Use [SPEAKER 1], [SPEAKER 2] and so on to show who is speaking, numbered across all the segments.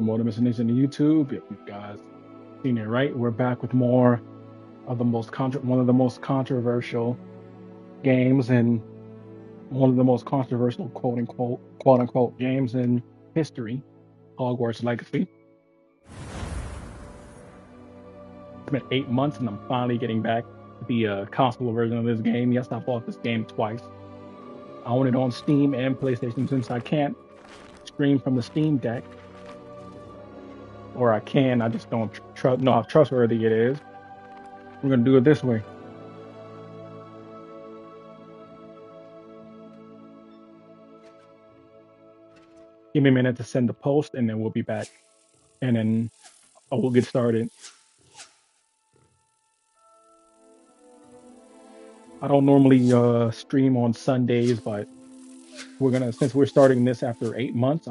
[SPEAKER 1] Immortal-Misfit in YouTube. If you guys seen it right, we're back with more of one of the most controversial games and one of the most controversial quote unquote games in history, Hogwarts Legacy. It's been 8 months and I'm finally getting back to the console version of this game. Yes, I bought this game twice. I own it on Steam and PlayStation since I can't stream from the Steam Deck. Or I can, I just don't know how trustworthy it is. We're gonna do it this way. Give me a minute to send the post, and then we'll be back, and then we'll get started. I don't normally stream on Sundays, but since we're starting this after 8 months,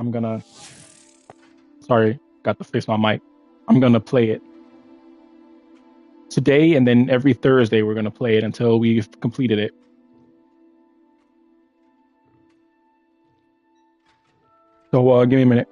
[SPEAKER 1] sorry, got to fix my mic. I'm gonna play it today, and then every Thursday we're gonna play it until we've completed it. So give me a minute.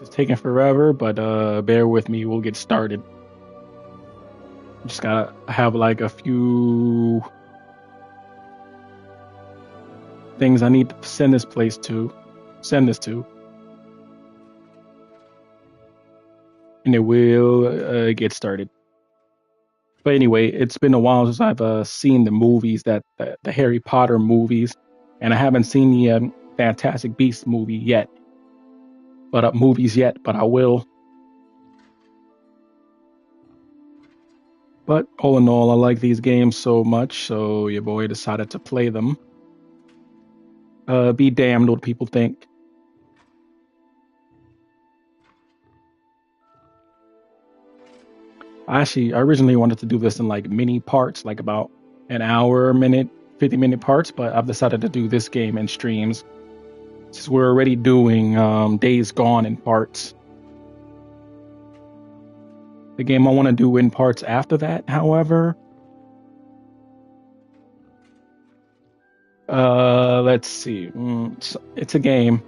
[SPEAKER 1] It's taking forever, but bear with me. We'll get started. Just gotta have like a few things I need to send this to, and it will get started. But anyway, it's been a while since I've seen the movies the Harry Potter movies, and I haven't seen the Fantastic Beasts movie yet. But I will. But all in all, I like these games so much, so your boy decided to play them. Be damned what people think. I originally wanted to do this in like mini parts, like about an hour, 50-minute parts, but I've decided to do this game in streams. Since we're already doing Days Gone in parts. The game I want to do in parts after that, however, let's see. It's a game.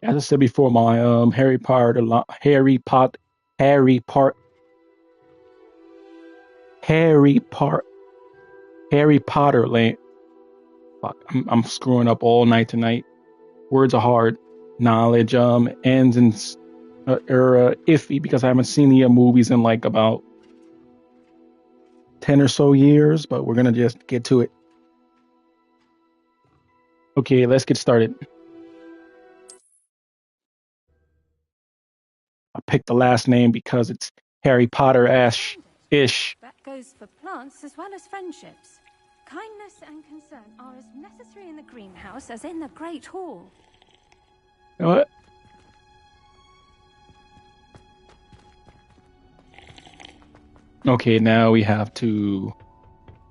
[SPEAKER 1] As I said before, my Harry Potter lane. Fuck, I'm screwing up all night tonight. Words are hard. Knowledge ends in iffy because I haven't seen the movies in like about 10 or so years, but we're gonna just get to it. Okay, let's get started. I picked the last name because it's Harry Potter-ish.
[SPEAKER 2] That goes for plants as well as friendships. Kindness and concern are as necessary in the greenhouse as in the Great Hall.
[SPEAKER 1] You know what? Okay, now we have to.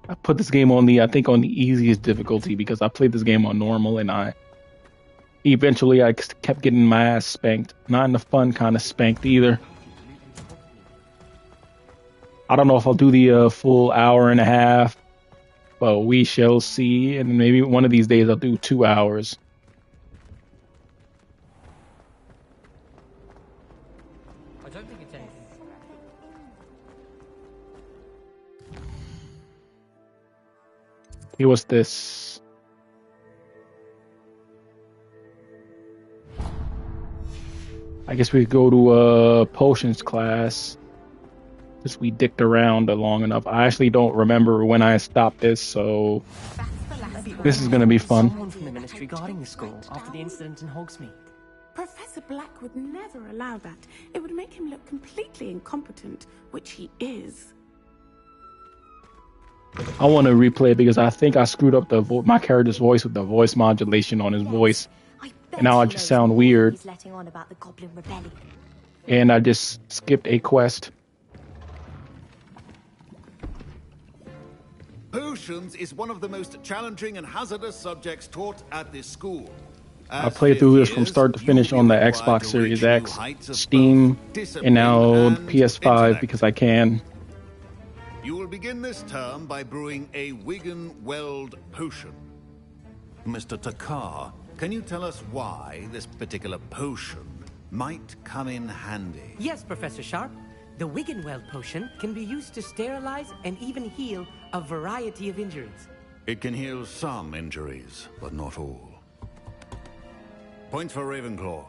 [SPEAKER 1] I put this game on I think on the easiest difficulty because I played this game on normal and I kept getting my ass spanked. Not in the fun kind of spanked either. I don't know if I'll do the full hour and a half, but we shall see. And maybe one of these days I'll do 2 hours.
[SPEAKER 3] I don't think it's anything.
[SPEAKER 1] Hey, what's this? I guess we go to potions class. Since we dicked around long enough. I actually don't remember when I stopped this, so this is gonna be fun.
[SPEAKER 3] Someone from the ministry guarding the school after the incident in Hogsmeade.
[SPEAKER 4] Professor Black would never allow that. It would make him look completely incompetent, which he is.
[SPEAKER 1] I want to replay it because I think I screwed up my character's voice with the voice modulation on his voice, and now I just sound weird. And I just skipped a quest.
[SPEAKER 5] Potions is one of the most challenging and hazardous subjects taught at this school.
[SPEAKER 1] I played through this from start to finish on the Xbox Series X, Steam, and now PS5 because I can.
[SPEAKER 5] You will begin this term by brewing a Wigan-Weld potion. Mr. Takar, can you tell us why this particular potion might come in handy?
[SPEAKER 3] Yes, Professor Sharp. The Wigan-Weld potion can be used to sterilize and even heal a variety of injuries.
[SPEAKER 5] It can heal some injuries, but not all. Points for Ravenclaw.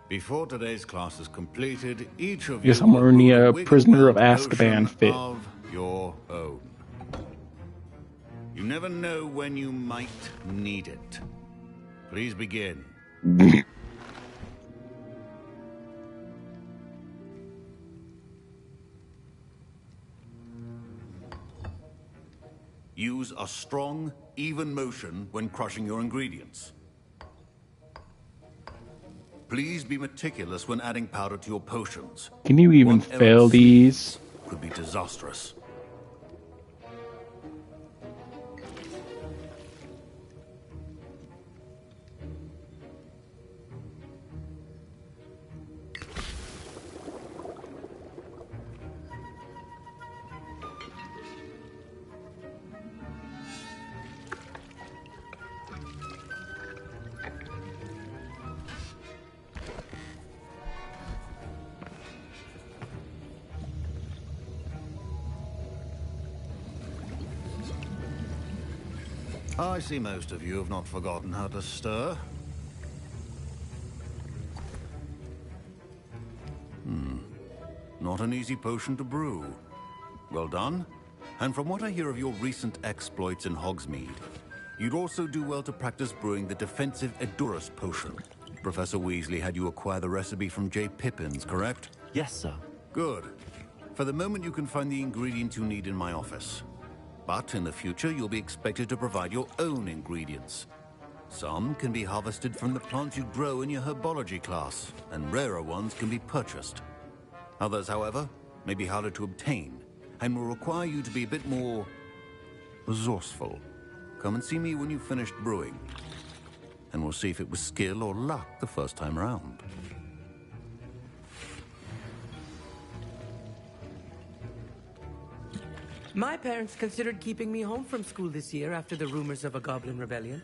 [SPEAKER 5] Before today's class is completed, each of you
[SPEAKER 1] I'm earning a
[SPEAKER 5] will
[SPEAKER 1] Prisoner of
[SPEAKER 5] Wigan-Weld
[SPEAKER 1] Azkaban
[SPEAKER 5] potion
[SPEAKER 1] fit.
[SPEAKER 5] of your own. You never know when you might need it. Please begin. Use a strong, even motion when crushing your ingredients. Please be meticulous when adding powder to your potions.
[SPEAKER 1] Can you even
[SPEAKER 5] One error
[SPEAKER 1] fail these?
[SPEAKER 5] could be disastrous. I see most of you have not forgotten how to stir. Not an easy potion to brew. Well done. And from what I hear of your recent exploits in Hogsmeade, you'd also do well to practice brewing the defensive Edurus potion. Professor Weasley had you acquire the recipe from J. Pippins, correct?
[SPEAKER 6] Yes, sir.
[SPEAKER 5] Good. For the moment, you can find the ingredients you need in my office. But in the future, you'll be expected to provide your own ingredients. Some can be harvested from the plants you grow in your herbology class, and rarer ones can be purchased. Others, however, may be harder to obtain, and will require you to be a bit more resourceful. Come and see me when you've finished brewing, and we'll see if it was skill or luck the first time round.
[SPEAKER 3] My parents considered keeping me home from school this year after the rumors of a goblin rebellion.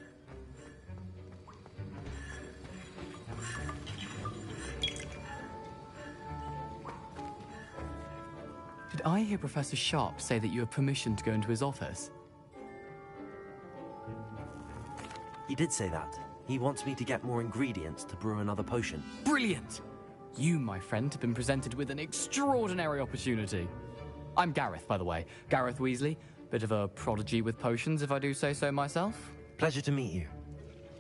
[SPEAKER 6] Did I hear Professor Sharp say that you have permission to go into his office?
[SPEAKER 7] He did say that. He wants me to get more ingredients to brew another potion.
[SPEAKER 6] Brilliant! You, my friend, have been presented with an extraordinary opportunity. I'm Gareth, by the way. Gareth Weasley. Bit of a prodigy with potions, if I do say so myself.
[SPEAKER 7] Pleasure to meet you.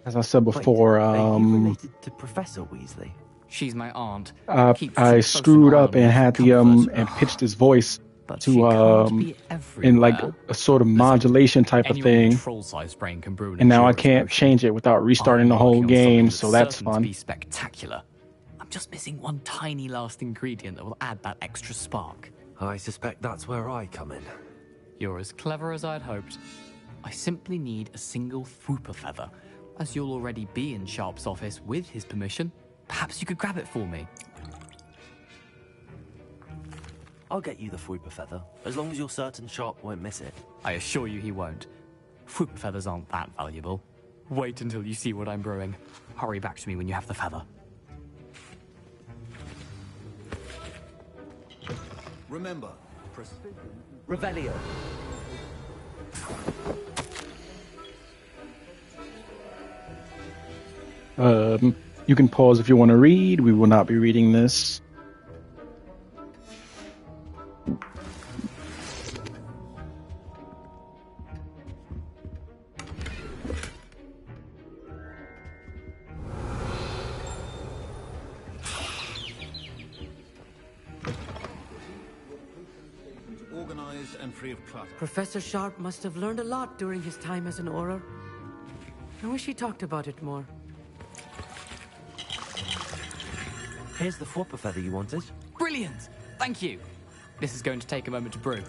[SPEAKER 1] As I said before,
[SPEAKER 7] are you related to Professor Weasley?
[SPEAKER 6] She's my aunt.
[SPEAKER 1] I screwed up and had the and pitched his voice
[SPEAKER 6] But
[SPEAKER 1] to
[SPEAKER 6] she can't be
[SPEAKER 1] in like
[SPEAKER 6] everywhere.
[SPEAKER 1] a sort of modulation type of
[SPEAKER 6] Anyone with
[SPEAKER 1] thing,
[SPEAKER 6] a troll-sized brain can brew an
[SPEAKER 1] and now I
[SPEAKER 6] endurance
[SPEAKER 1] can't
[SPEAKER 6] potion.
[SPEAKER 1] change it without restarting
[SPEAKER 6] I'm
[SPEAKER 1] the whole
[SPEAKER 6] working on
[SPEAKER 1] game,
[SPEAKER 6] something
[SPEAKER 1] so that's
[SPEAKER 6] certain to
[SPEAKER 1] fun.
[SPEAKER 6] be spectacular. I'm just missing one tiny last ingredient that will add that extra spark.
[SPEAKER 7] I suspect that's where I come in.
[SPEAKER 6] You're as clever as I'd hoped. I simply need a single Fwooper feather. As you'll already be in Sharp's office with his permission, perhaps you could grab it for me.
[SPEAKER 7] I'll get you the Fwooper feather, as long as you're certain Sharp won't miss it.
[SPEAKER 6] I assure you he won't. Fwooper feathers aren't that valuable. Wait until you see what I'm brewing. Hurry back to me when you have the feather.
[SPEAKER 5] Remember,
[SPEAKER 7] Revelio.
[SPEAKER 1] You can pause if you want to read. We will not be reading this.
[SPEAKER 5] organized and free of clutter.
[SPEAKER 3] Professor Sharp must have learned a lot during his time as an Auror. I wish he talked about it more.
[SPEAKER 7] Here's the Fwooper feather you wanted.
[SPEAKER 6] Brilliant! Thank you! This is going to take a moment to brew.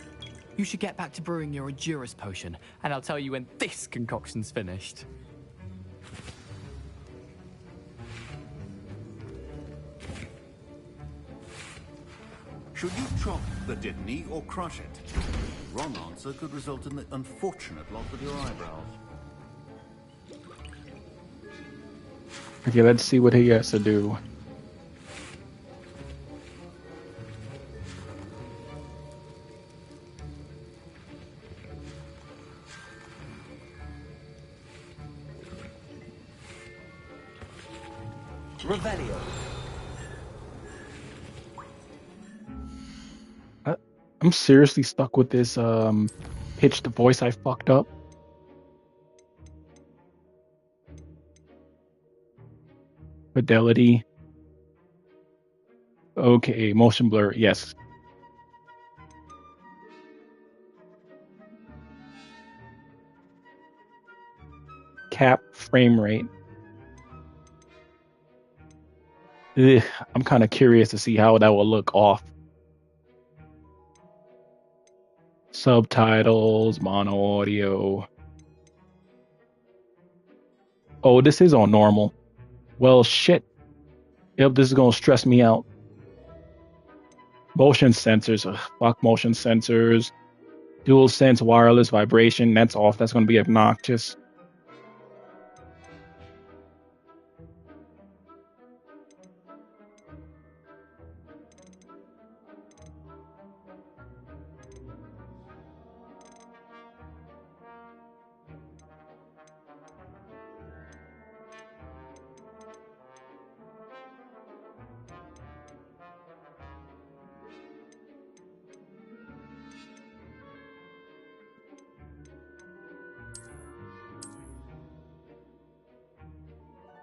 [SPEAKER 6] You should get back to brewing your Endurus potion, and I'll tell you when this concoction's finished.
[SPEAKER 5] Should you chop the Dittany or crush it? Wrong answer could result in the unfortunate loss of your eyebrows.
[SPEAKER 1] Okay, let's see what he has to do.
[SPEAKER 7] Revelio.
[SPEAKER 1] I'm seriously stuck with this pitched voice I fucked up. Fidelity. Okay, motion blur, yes. Cap frame rate. Ugh, I'm kind of curious to see how that will look off. Subtitles, mono audio. Oh, this is on normal. Well, shit. Yep, this is gonna stress me out. Motion sensors. Ugh, fuck motion sensors. Dual sense wireless vibration. That's off. That's gonna be obnoxious.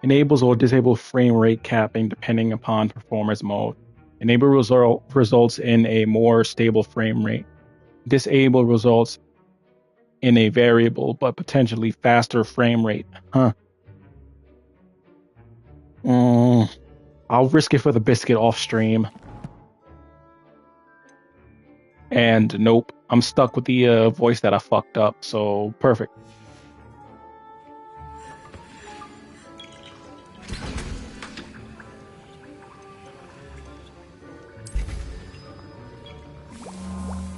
[SPEAKER 1] Enables or disables frame rate capping depending upon performance mode. Enable results in a more stable frame rate. Disable results in a variable but potentially faster frame rate. Huh. I'll risk it for the biscuit off stream. And nope, I'm stuck with the voice that I fucked up, so perfect.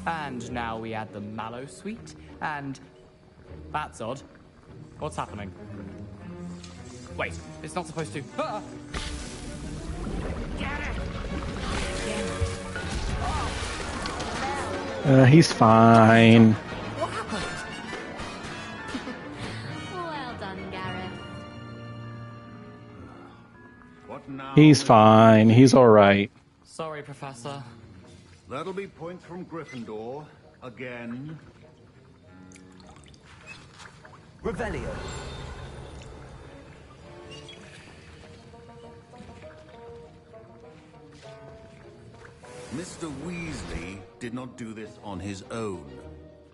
[SPEAKER 6] And now we add the Mallow Sweet, and... That's odd. What's happening? Wait, it's not supposed to... Ah!
[SPEAKER 1] He's fine.
[SPEAKER 6] What happened?
[SPEAKER 2] Well done, Gareth.
[SPEAKER 5] What now?
[SPEAKER 1] He's
[SPEAKER 5] Mr.
[SPEAKER 1] fine.
[SPEAKER 5] Weasley?
[SPEAKER 1] He's all right.
[SPEAKER 6] Sorry, Professor.
[SPEAKER 5] That'll be points from Gryffindor. Again.
[SPEAKER 7] Revelio.
[SPEAKER 5] Mr. Weasley did not do this on his own.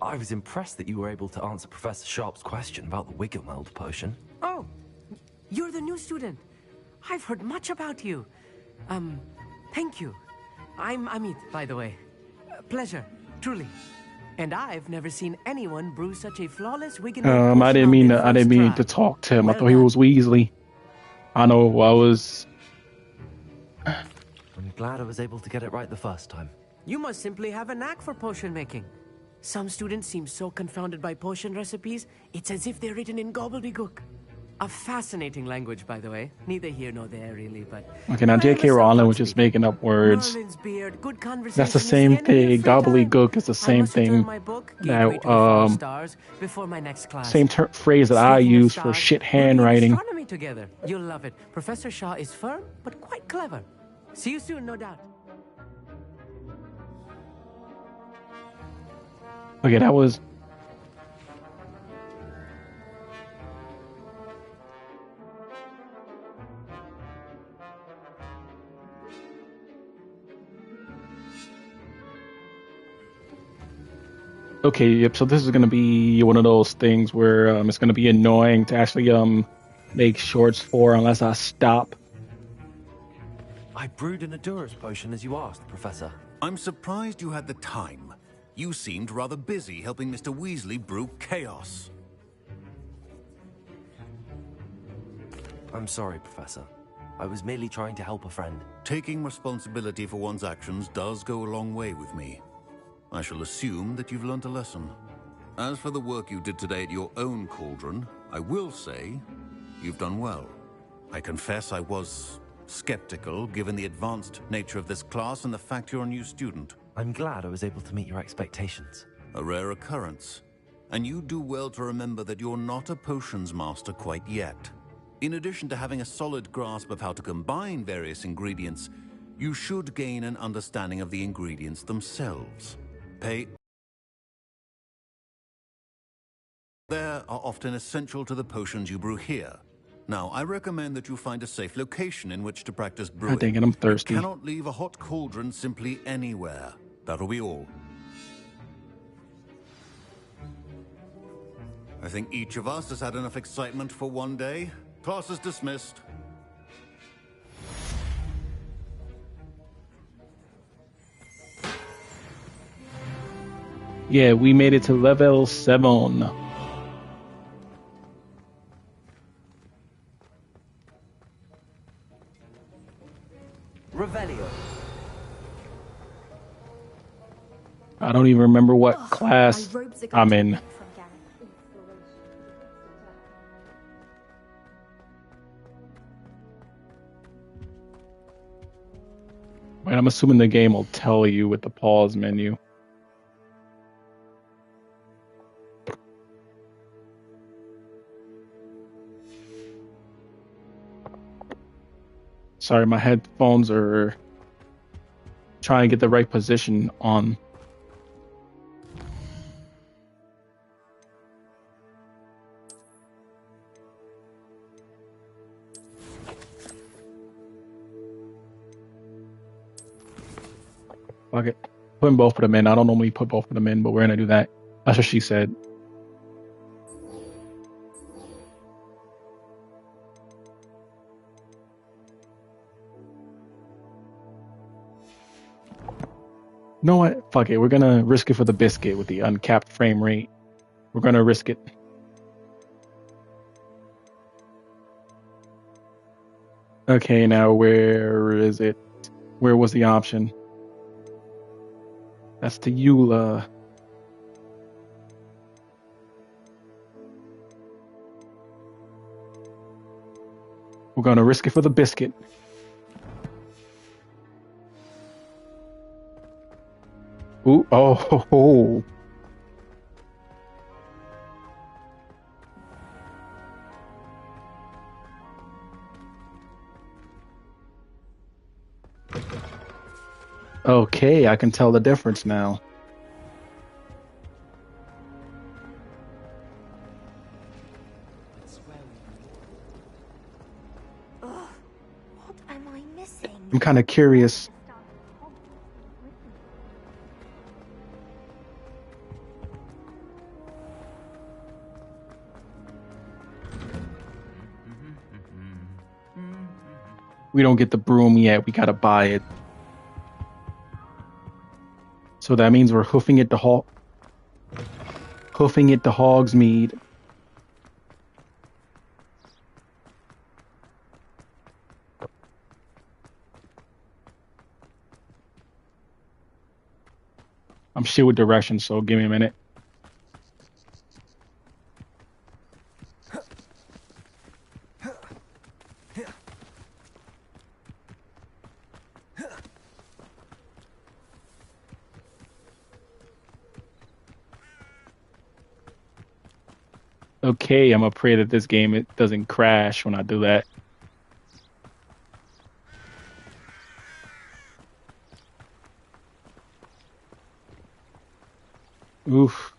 [SPEAKER 7] I was impressed that you were able to answer Professor Sharp's question about the Wiggenweld potion.
[SPEAKER 3] Oh, you're the new student. I've heard much about you. Thank you. I'm Amit, by the way. Pleasure, truly. And I've never seen anyone brew such a flawless Wiggenweld potion
[SPEAKER 1] I didn't mean
[SPEAKER 3] on
[SPEAKER 1] to.
[SPEAKER 3] their
[SPEAKER 1] I didn't
[SPEAKER 3] first
[SPEAKER 1] mean
[SPEAKER 3] try.
[SPEAKER 1] to talk to him. I
[SPEAKER 3] Well
[SPEAKER 1] thought he
[SPEAKER 3] done.
[SPEAKER 1] was Weasley. I know. I was.
[SPEAKER 7] I'm glad I was able to get it right the first time.
[SPEAKER 3] You must simply have a knack for potion making. Some students seem so confounded by potion recipes, it's as if they're written in gobbledygook. A fascinating language, by the way. Neither here nor there, really, but...
[SPEAKER 1] Okay, now
[SPEAKER 3] I
[SPEAKER 1] J.K.
[SPEAKER 3] myself
[SPEAKER 1] Rowling
[SPEAKER 3] don't
[SPEAKER 1] was just
[SPEAKER 3] speak.
[SPEAKER 1] making up words.
[SPEAKER 3] Merlin's beard, good conversation
[SPEAKER 1] That's the
[SPEAKER 3] is
[SPEAKER 1] same
[SPEAKER 3] enemy of
[SPEAKER 1] thing.
[SPEAKER 3] free time.
[SPEAKER 1] Gobbledygook is the
[SPEAKER 3] I
[SPEAKER 1] same
[SPEAKER 3] must return
[SPEAKER 1] thing
[SPEAKER 3] my book,
[SPEAKER 1] that
[SPEAKER 3] Gateway to the Fallen Stars, before my next class.
[SPEAKER 1] same phrase that I
[SPEAKER 3] Speaking of
[SPEAKER 1] use for
[SPEAKER 3] stars,
[SPEAKER 1] shit
[SPEAKER 3] we'll read
[SPEAKER 1] handwriting.
[SPEAKER 3] astronomy together. You'll love it. Professor Shaw is firm, but quite clever. See you soon, no doubt.
[SPEAKER 1] Okay, that was. Okay, yep. So this is gonna be one of those things where it's gonna be annoying to actually make shorts for unless I stop.
[SPEAKER 7] I brewed an Adurus potion as you asked, Professor.
[SPEAKER 5] I'm surprised you had the time. You seemed rather busy helping Mr. Weasley brew chaos.
[SPEAKER 7] I'm sorry, Professor. I was merely trying to help a friend.
[SPEAKER 5] Taking responsibility for one's actions does go a long way with me. I shall assume that you've learnt a lesson. As for the work you did today at your own cauldron, I will say you've done well. I confess I was skeptical given the advanced nature of this class and the fact you're a new student.
[SPEAKER 7] I'm glad I was able to meet your expectations.
[SPEAKER 5] A rare occurrence. And you do well to remember that you're not a potions master quite yet. In addition to having a solid grasp of how to combine various ingredients, you should gain an understanding of the ingredients themselves. There are often essential to the potions you brew here. Now, I recommend that you find a safe location in which to practice brewing.
[SPEAKER 1] Dang it, I'm thirsty.
[SPEAKER 5] You cannot leave a hot cauldron simply anywhere. That'll be all. I think each of us has had enough excitement for one day. Class is dismissed.
[SPEAKER 1] Yeah, we made it to level 7.
[SPEAKER 7] Revelio.
[SPEAKER 1] I don't even remember what class I'm in. Wait, I'm assuming the game will tell you with the pause menu. Sorry, my headphones are trying to get the right position on. Fuck it. Putting both of them in. I don't normally put both of them in, but we're gonna do that. That's what she said. You know what? Fuck it. We're gonna risk it for the biscuit with the uncapped frame rate. We're gonna risk it. Okay, now where is it? Where was the option? That's the EULA. We're gonna risk it for the biscuit. Ooh, oh, ho, ho. Okay, I can tell the difference now.
[SPEAKER 2] Ugh, what am I missing?
[SPEAKER 1] I'm kind of curious. We don't get the broom yet. We gotta buy it. So that means we're hoofing it to Hogsmeade. I'm shit with directions, so give me a minute. Okay, I'm gonna pray that this game it doesn't crash when I do that. Oof.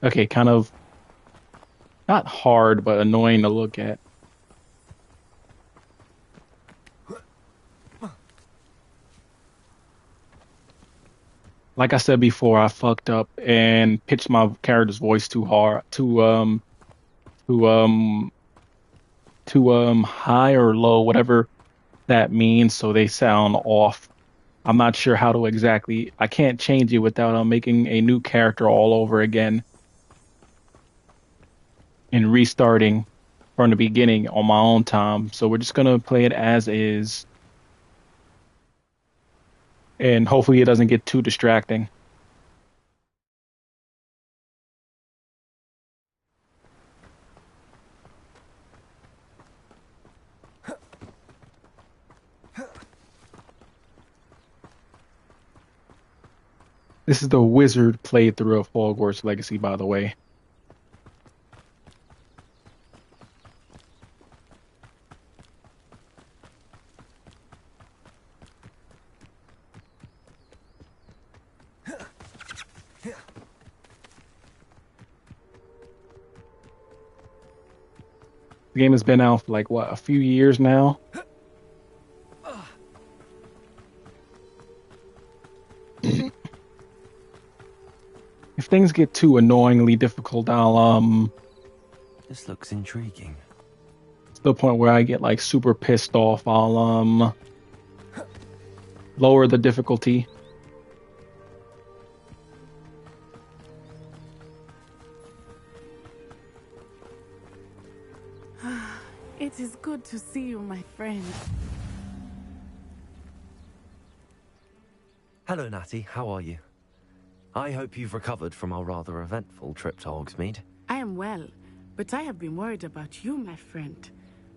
[SPEAKER 1] Okay, kind of not hard, but annoying to look at. Like I said before, I fucked up and pitched my character's voice too hard, too high or low, whatever that means, so they sound off. I'm not sure how to exactly. I can't change it without making a new character all over again and restarting from the beginning on my own time. So we're just gonna play it as is, and hopefully it doesn't get too distracting. This is the wizard playthrough of Hogwarts Legacy, by the way. The game has been out for like what, a few years now. If things get too annoyingly difficult, I'll
[SPEAKER 7] This looks intriguing.
[SPEAKER 1] to the point where I get like super pissed off, I'll lower the difficulty.
[SPEAKER 4] It is good to see you, my friend.
[SPEAKER 7] Hello, Natty. How are you? I hope you've recovered from our rather eventful trip to Hogsmeade.
[SPEAKER 4] I am well, but I have been worried about you, my friend.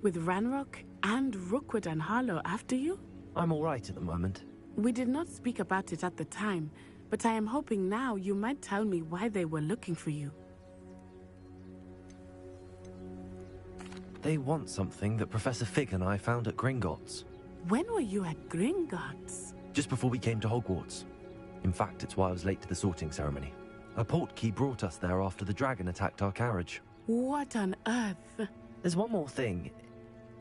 [SPEAKER 4] With Ranrock and Rookwood and Harlow after you?
[SPEAKER 7] I'm all right at the moment.
[SPEAKER 4] We did not speak about it at the time, but I am hoping now you might tell me why they were looking for you.
[SPEAKER 7] They want something that Professor Fig and I found at Gringotts.
[SPEAKER 4] When were you at Gringotts?
[SPEAKER 7] Just before we came to Hogwarts. In fact, it's why I was late to the sorting ceremony. A portkey brought us there after the dragon attacked our carriage.
[SPEAKER 4] What on earth?
[SPEAKER 7] There's one more thing.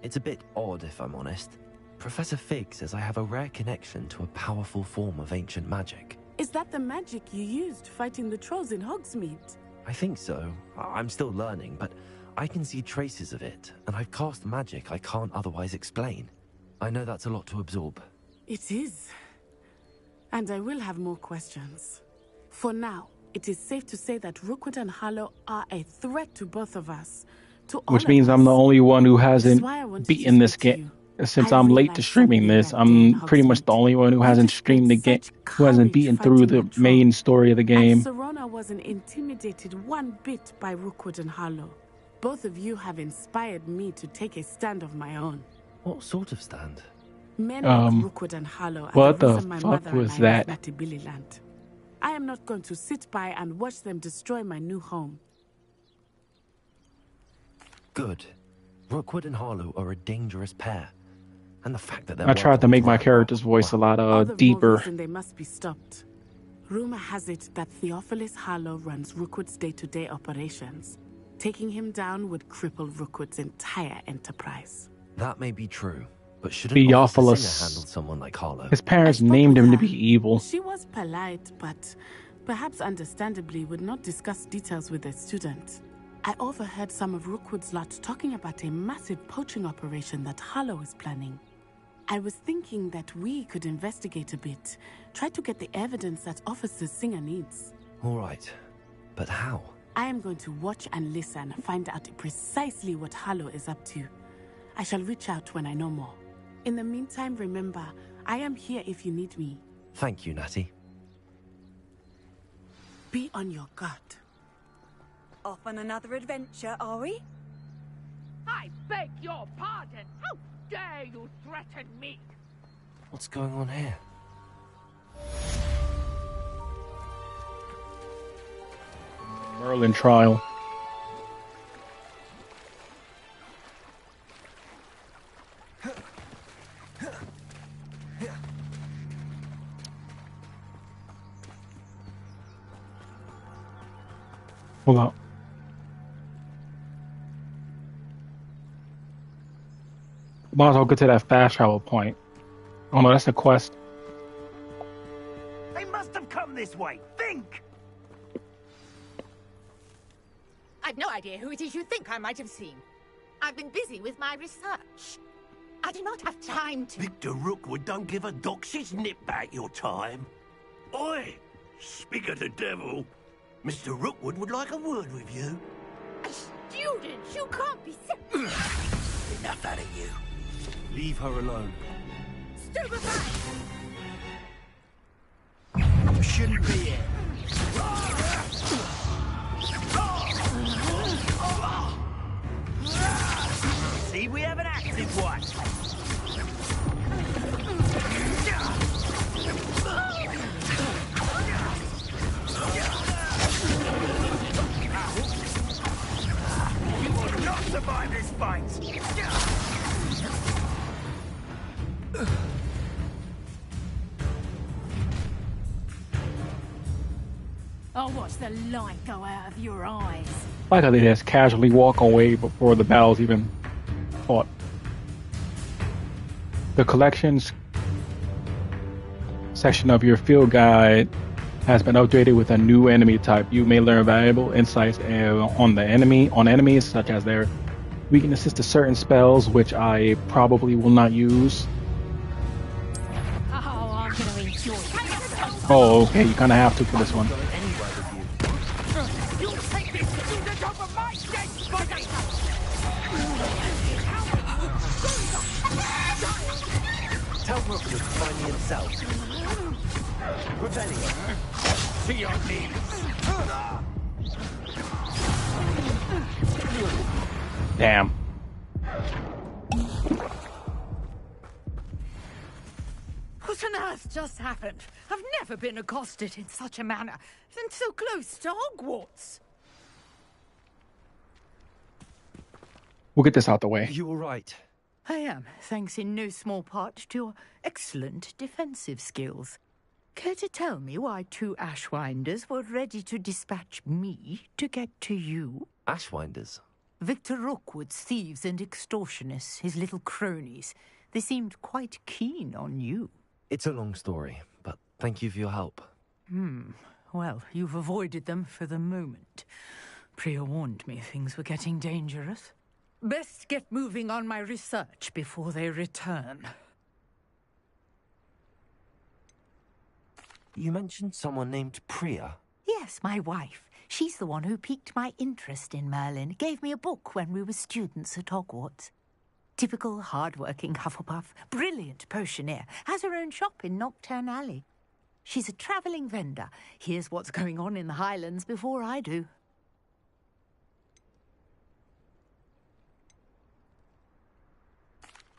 [SPEAKER 7] It's a bit odd, if I'm honest. Professor Fig says I have a rare connection to a powerful form of ancient magic.
[SPEAKER 4] Is that the magic you used fighting the trolls in Hogsmeade?
[SPEAKER 7] I think so. I'm still learning, but I can see traces of it, and I've cast magic I can't otherwise explain. I know that's a lot to absorb.
[SPEAKER 4] It is. And I will have more questions. For now, it is safe to say that Rookwood and Harlow are a threat to both of us. To all
[SPEAKER 1] Which
[SPEAKER 4] of
[SPEAKER 1] means
[SPEAKER 4] us.
[SPEAKER 1] I'm the only one who
[SPEAKER 4] That's
[SPEAKER 1] hasn't
[SPEAKER 4] why I wanted to
[SPEAKER 1] beaten this
[SPEAKER 4] speak to
[SPEAKER 1] game.
[SPEAKER 4] you.
[SPEAKER 1] Since
[SPEAKER 4] I
[SPEAKER 1] I'm late to
[SPEAKER 4] realized
[SPEAKER 1] streaming
[SPEAKER 4] something
[SPEAKER 1] this,
[SPEAKER 4] that day in
[SPEAKER 1] I'm pretty much the
[SPEAKER 4] Hogsmeade.
[SPEAKER 1] only one who
[SPEAKER 4] I
[SPEAKER 1] hasn't
[SPEAKER 4] displayed
[SPEAKER 1] streamed the game,
[SPEAKER 4] such
[SPEAKER 1] who hasn't
[SPEAKER 4] courage
[SPEAKER 1] beaten through
[SPEAKER 4] fighting
[SPEAKER 1] the
[SPEAKER 4] that troll.
[SPEAKER 1] main story of the
[SPEAKER 4] And
[SPEAKER 1] game.
[SPEAKER 4] Serona wasn't intimidated one bit by Rookwood and Harlow. Both of you have inspired me to take a stand of my own.
[SPEAKER 7] What sort of stand?
[SPEAKER 4] Men like Rookwood and Harlow are
[SPEAKER 1] What
[SPEAKER 4] the
[SPEAKER 1] the
[SPEAKER 4] reason my
[SPEAKER 1] fuck
[SPEAKER 4] mother
[SPEAKER 1] was
[SPEAKER 4] and I
[SPEAKER 1] that?
[SPEAKER 4] left Natty-Billy-Land. I am not going to sit by and watch them destroy my new home.
[SPEAKER 7] Good. Rookwood and Harlow are a dangerous pair. And the fact that they're
[SPEAKER 1] I tried to make my character's voice a lot
[SPEAKER 4] All the more
[SPEAKER 1] deeper.
[SPEAKER 4] reason they must be stopped. Rumor has it that Theophilus Harlow runs Rookwood's day-to-day operations. Taking him down would cripple Rookwood's entire enterprise.
[SPEAKER 7] That may be true, but shouldn't Officer
[SPEAKER 1] Theophilus.
[SPEAKER 7] Singer handle someone like Harlow?
[SPEAKER 1] His parents
[SPEAKER 4] I spoke
[SPEAKER 1] named
[SPEAKER 4] with
[SPEAKER 1] him to
[SPEAKER 4] her.
[SPEAKER 1] be evil.
[SPEAKER 4] She was polite, but perhaps understandably would not discuss details with a student. I overheard some of Rookwood's lot talking about a massive poaching operation that Harlow is planning. I was thinking that we could investigate a bit, try to get the evidence that Officer Singer needs.
[SPEAKER 7] All right, but how?
[SPEAKER 4] I am going to watch and listen, find out precisely what Harlow is up to. I shall reach out when I know more. In the meantime, remember, I am here if you need me.
[SPEAKER 7] Thank you, Natty.
[SPEAKER 4] Be on your guard.
[SPEAKER 8] Off on another adventure, are we?
[SPEAKER 9] I beg your pardon. How dare you threaten me?
[SPEAKER 7] What's going on here?
[SPEAKER 1] Merlin trial. Hold on. Might as well get to that fast travel point. Oh no, that's the quest.
[SPEAKER 10] They must have come this way. Think!
[SPEAKER 11] I've no idea who it is you think I might have seen. I've been busy with my research. I do not have time to...
[SPEAKER 10] Victor Rookwood don't give a doxy's nip back your time. Oi! Speak of the devil. Mr. Rookwood would like a word with you.
[SPEAKER 11] A student? You can't be so...
[SPEAKER 10] Enough out of you. Leave her alone.
[SPEAKER 11] Stupefy!
[SPEAKER 10] You shouldn't be here. See, we have an active one. You will not survive this fight.
[SPEAKER 2] I'll watch the light go out of your eyes.
[SPEAKER 1] I like how they just casually walk away before the battle's even fought. The collections section of your field guide has been updated with a new enemy type. You may learn valuable insights on enemies, such as their weaknesses to certain spells, which I probably will not use.
[SPEAKER 2] Oh, I'm gonna enjoy it.
[SPEAKER 1] Oh, okay, you kind of have to for this one.
[SPEAKER 9] You take this student over my dead body!
[SPEAKER 7] Tell Rookwood to find me himself. Rebellion.
[SPEAKER 9] To your knees!
[SPEAKER 1] Damn.
[SPEAKER 11] What on earth just happened? I've never been accosted in such a manner, and so close to Hogwarts.
[SPEAKER 1] We'll get this out the way.
[SPEAKER 7] You all right?
[SPEAKER 11] I am, thanks in no small part to your excellent defensive skills. Care to tell me why two Ashwinders were ready to dispatch me to get to you?
[SPEAKER 7] Ashwinders?
[SPEAKER 11] Victor Rookwood's thieves and extortionists, his little cronies. They seemed quite keen on you.
[SPEAKER 7] It's a long story, but thank you for your help.
[SPEAKER 11] Well, you've avoided them for the moment. Priya warned me things were getting dangerous. Best get moving on my research before they return.
[SPEAKER 7] You mentioned someone named Priya.
[SPEAKER 11] Yes, my wife. She's the one who piqued my interest in Merlin. Gave me a book when we were students at Hogwarts. Typical hard-working Hufflepuff, brilliant potioneer, has her own shop in Knockturn Alley. She's a travelling vendor. Hears what's going on in the Highlands before I do.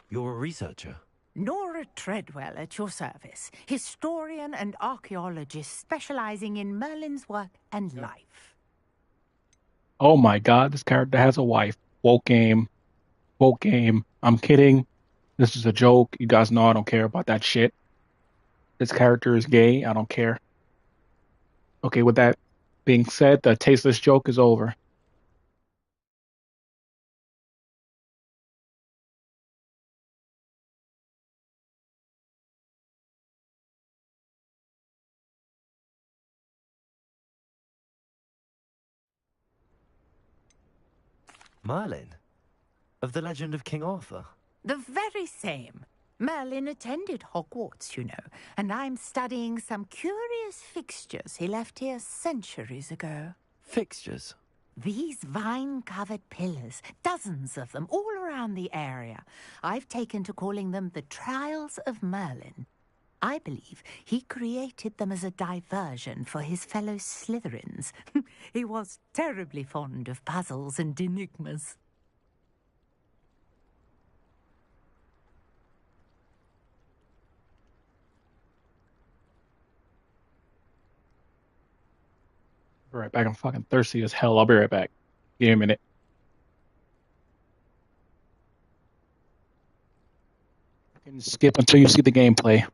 [SPEAKER 7] You're a researcher?
[SPEAKER 11] Nora Treadwell at your service. Historian and archaeologist specialising in Merlin's work and life.
[SPEAKER 1] Oh my god, this character has a wife. Woke game. I'm kidding. This is a joke. You guys know I don't care about that shit. This character is gay. I don't care. Okay, with that being said, the tasteless joke is over.
[SPEAKER 7] Merlin? Of the legend of King Arthur?
[SPEAKER 11] The very same. Merlin attended Hogwarts, you know, and I'm studying some curious fixtures he left here centuries ago.
[SPEAKER 7] Fixtures?
[SPEAKER 11] These vine-covered pillars, dozens of them, all around the area. I've taken to calling them the Trials of Merlin. I believe he created them as a diversion for his fellow Slytherins. He was terribly fond of puzzles and enigmas.
[SPEAKER 1] Be right back. I'm fucking thirsty as hell. I'll be right back. Give me a minute. You can skip until you see the gameplay.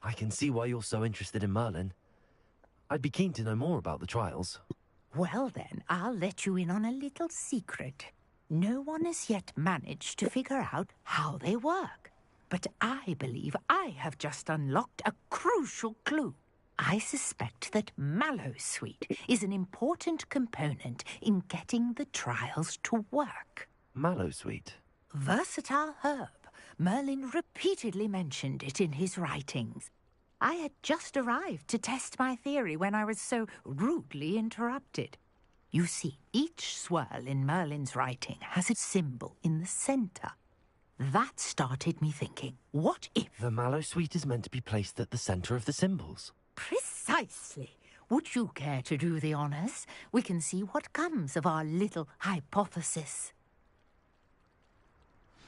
[SPEAKER 7] I can see why you're so interested in Merlin. I'd be keen to know more about the trials.
[SPEAKER 11] Well then, I'll let you in on a little secret. No one has yet managed to figure out how they work. But I believe I have just unlocked a crucial clue. I suspect that Mallowsweet is an important component in getting the trials to work.
[SPEAKER 7] Mallowsweet?
[SPEAKER 11] Versatile herb. Merlin repeatedly mentioned it in his writings. I had just arrived to test my theory when I was so rudely interrupted. You see, each swirl in Merlin's writing has a symbol in the center. That started me thinking, what if...
[SPEAKER 7] The Mallowsweet is meant to be placed at the center of the symbols.
[SPEAKER 11] Precisely. Would you care to do the honors? We can see what comes of our little hypothesis.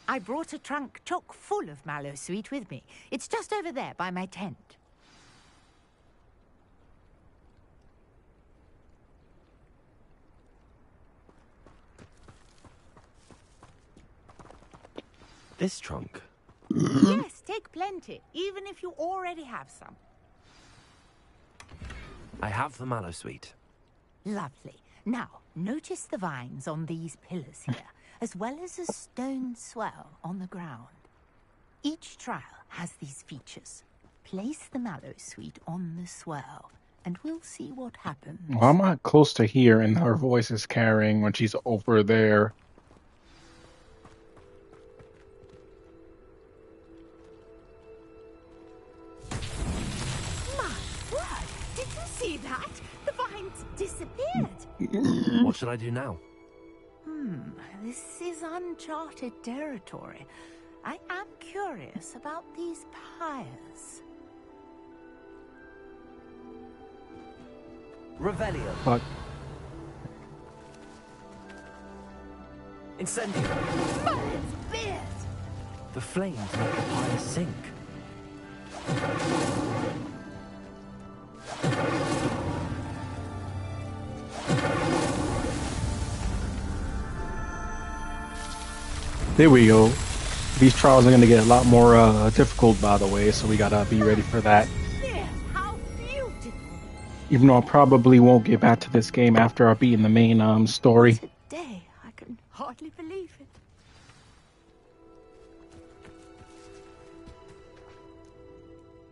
[SPEAKER 11] I brought a trunk chock full of Mallowsweet with me. It's just over there by my tent.
[SPEAKER 7] this trunk?
[SPEAKER 11] Yes, take plenty, even if you already have some.
[SPEAKER 7] I have the mallow sweet.
[SPEAKER 11] Lovely. Now, notice the vines on these pillars here, as well as a stone swell on the ground. Each trial has these features. Place the mallow sweet on the swell, and we'll see what happens.
[SPEAKER 1] Well, I'm not close to here, and her voice is carrying when she's over there.
[SPEAKER 11] My word! Did you see that? The vines disappeared.
[SPEAKER 7] What should I do now?
[SPEAKER 11] This is uncharted territory. I am curious about these pyres.
[SPEAKER 7] Revelio.
[SPEAKER 1] Fuck.
[SPEAKER 7] Incendio.
[SPEAKER 11] Merlin's beard!
[SPEAKER 7] The flames make the fire sink.
[SPEAKER 1] There we go. These trials are going to get a lot more difficult, by the way, so we gotta be ready for that.
[SPEAKER 11] How beautiful!
[SPEAKER 1] Even though I probably won't get back to this game after I've beaten the main story.
[SPEAKER 11] Today, I can hardly believe it.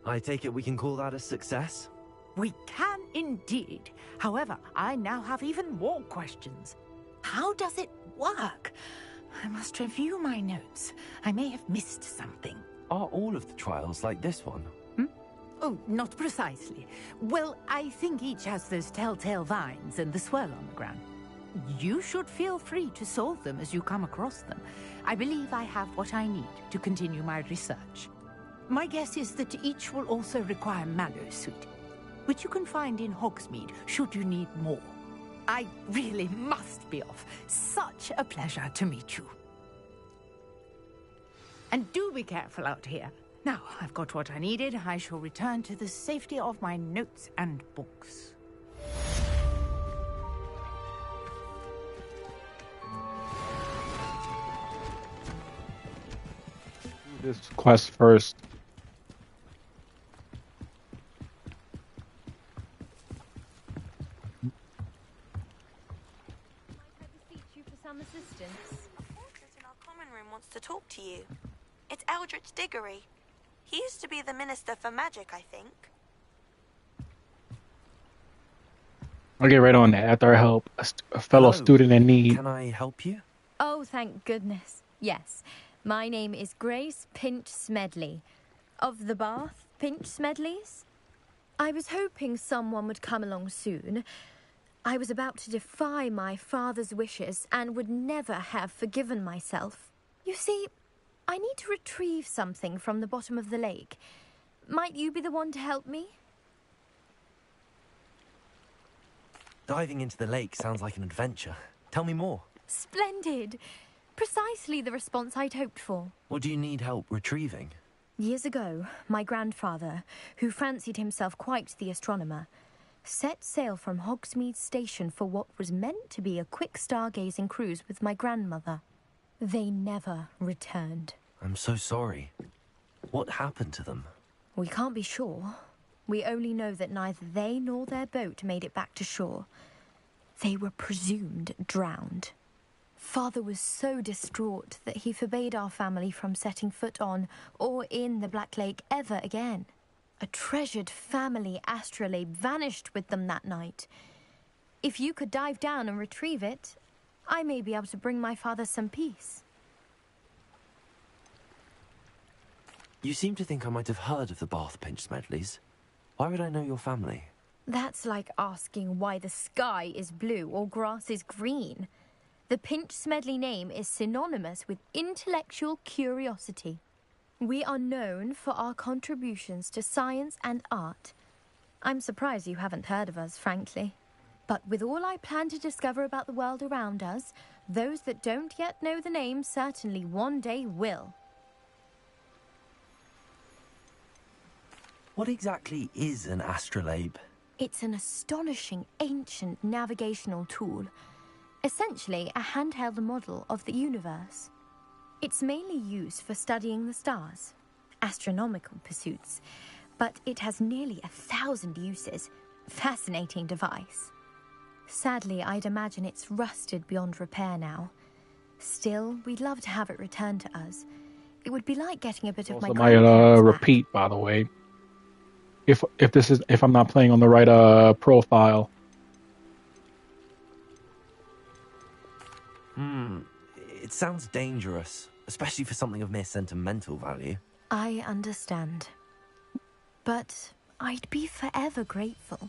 [SPEAKER 7] I take it we can call that a success?
[SPEAKER 11] We can indeed. However, I now have even more questions. How does it work? I must review my notes. I may have missed something.
[SPEAKER 7] Are all of the trials like this one?
[SPEAKER 11] Oh, not precisely. Well, I think each has those telltale vines and the swirl on the ground. You should feel free to solve them as you come across them. I believe I have what I need to continue my research. My guess is that each will also require mallow sweet, which you can find in Hogsmeade should you need more. I really must be off. Such a pleasure to meet you. And do be careful out here. Now, I've got what I needed. I shall return to the safety of my notes and books.
[SPEAKER 1] Do this quest first.
[SPEAKER 2] Some assistance.
[SPEAKER 12] A portrait in our common room wants to talk to you. It's Eldritch Diggory. He used to be the Minister for Magic, I think.
[SPEAKER 1] I'll get right on that after I help a fellow student in need.
[SPEAKER 7] Can I help you?
[SPEAKER 2] Oh, thank goodness. Yes. My name is Grace Pinch Smedley. Of the Bath Pinch Smedleys. I was hoping someone would come along soon. I was about to defy my father's wishes and would never have forgiven myself. You see, I need to retrieve something from the bottom of the lake. Might you be the one to help me?
[SPEAKER 7] Diving into the lake sounds like an adventure. Tell me more.
[SPEAKER 2] Splendid. Precisely the response I'd hoped for.
[SPEAKER 7] What do you need help retrieving?
[SPEAKER 2] Years ago, my grandfather, who fancied himself quite the astronomer, set sail from Hogsmeade Station for what was meant to be a quick stargazing cruise with my grandmother. They never returned.
[SPEAKER 7] I'm so sorry. What happened to them?
[SPEAKER 2] We can't be sure. We only know that neither they nor their boat made it back to shore. They were presumed drowned. Father was so distraught that he forbade our family from setting foot on or in the Black Lake ever again. A treasured family astrolabe vanished with them that night. If you could dive down and retrieve it, I may be able to bring my father some peace.
[SPEAKER 7] You seem to think I might have heard of the Bath Pinch Smedleys. Why would I know your family?
[SPEAKER 2] That's like asking why the sky is blue or grass is green. The Pinch Smedley name is synonymous with intellectual curiosity. We are known for our contributions to science and art. I'm surprised you haven't heard of us, frankly. But with all I plan to discover about the world around us, those that don't yet know the name certainly one day will.
[SPEAKER 7] What exactly is an astrolabe?
[SPEAKER 2] It's an astonishing ancient navigational tool. Essentially, a handheld model of the universe. It's mainly used for studying the stars, astronomical pursuits, but it has nearly 1,000 uses. Fascinating device. Sadly, I'd imagine it's rusted beyond repair now. Still, we'd love to have it returned to us. It would be like getting a bit of my
[SPEAKER 1] Also, my
[SPEAKER 2] grandparents back.
[SPEAKER 1] repeat, by the way. If I'm not playing on the right profile.
[SPEAKER 7] It sounds dangerous, especially for something of mere sentimental value.
[SPEAKER 2] I understand. But I'd be forever grateful.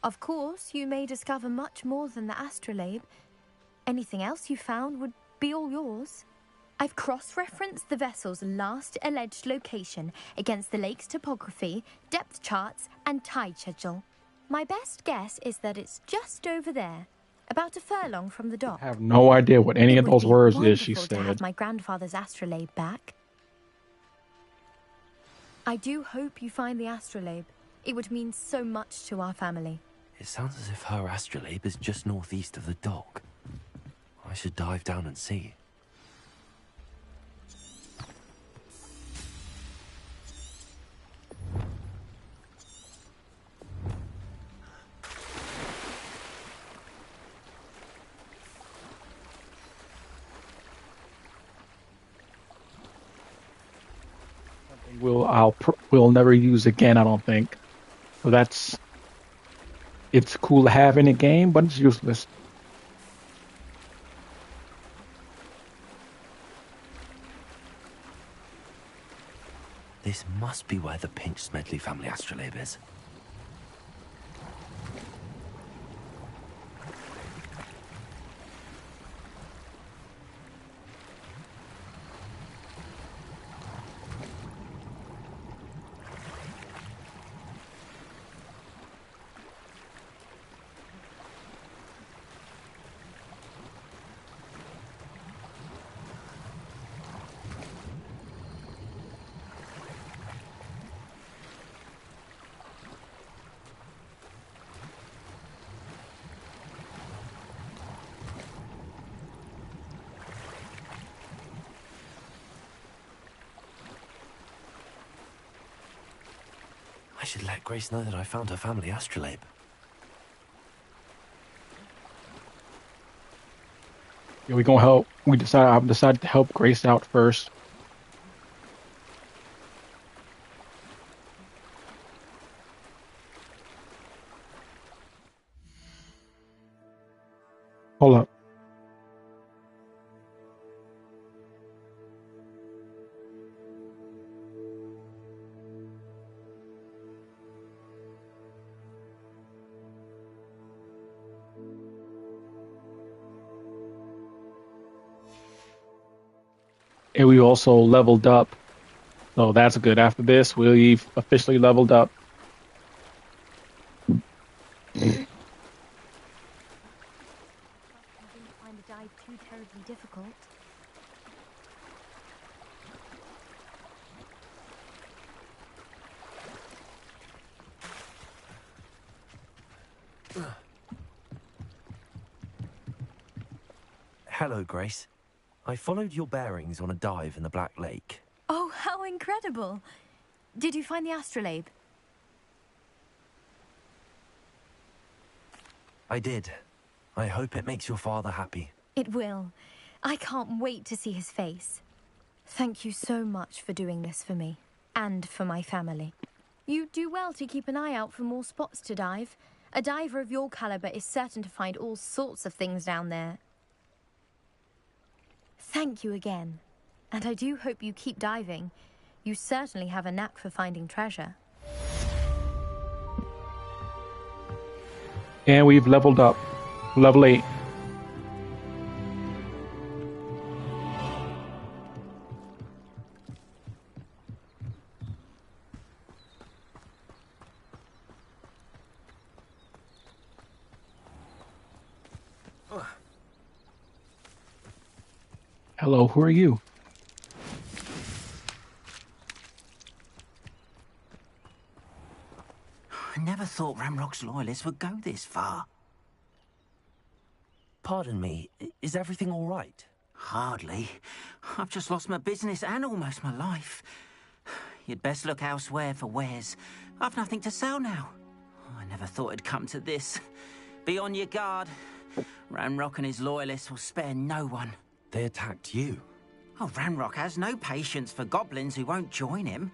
[SPEAKER 2] Of course, you may discover much more than the astrolabe. Anything else you found would be all yours. I've cross-referenced the vessel's last alleged location against the lake's topography, depth charts, and tide schedule. My best guess is that it's just over there, about a furlong from the dock.
[SPEAKER 1] I have no idea what any of those words is she
[SPEAKER 2] It would be wonderful to have
[SPEAKER 1] said.
[SPEAKER 2] my grandfather's astrolabe back. I do hope you find the astrolabe. It would mean so much to our family.
[SPEAKER 7] It sounds as if her astrolabe is just northeast of the dock. I should dive down and see.
[SPEAKER 1] We'll never use again, I don't think. So it's cool to have in a game, but it's useless.
[SPEAKER 7] This must be where the Pinch Smedley family astrolabe is. I should let Grace know that I found her family astrolabe.
[SPEAKER 1] Yeah, we gonna help. I've decided to help Grace out first. Hold up. And we also leveled up. So that's good. After this, we've officially leveled up.
[SPEAKER 2] I didn't find the dive too terribly difficult.
[SPEAKER 7] Hello, Grace. I followed your bearings on a dive in the Black Lake.
[SPEAKER 2] Oh, how incredible! Did you find the astrolabe?
[SPEAKER 7] I did. I hope it makes your father happy.
[SPEAKER 2] It will. I can't wait to see his face. Thank you so much for doing this for me, and for my family. You do well to keep an eye out for more spots to dive. A diver of your caliber is certain to find all sorts of things down there. Thank you again. And I do hope you keep diving. You certainly have a knack for finding treasure.
[SPEAKER 1] And we've leveled up. Level 8. Hello, who are you?
[SPEAKER 13] I never thought Ramrock's loyalists would go this far.
[SPEAKER 7] Pardon me, is everything all right?
[SPEAKER 13] Hardly. I've just lost my business and almost my life. You'd best look elsewhere for wares. I've nothing to sell now. I never thought it'd come to this. Be on your guard. Ranrock and his loyalists will spare no one.
[SPEAKER 7] They attacked you?
[SPEAKER 13] Oh, Ranrock has no patience for goblins who won't join him.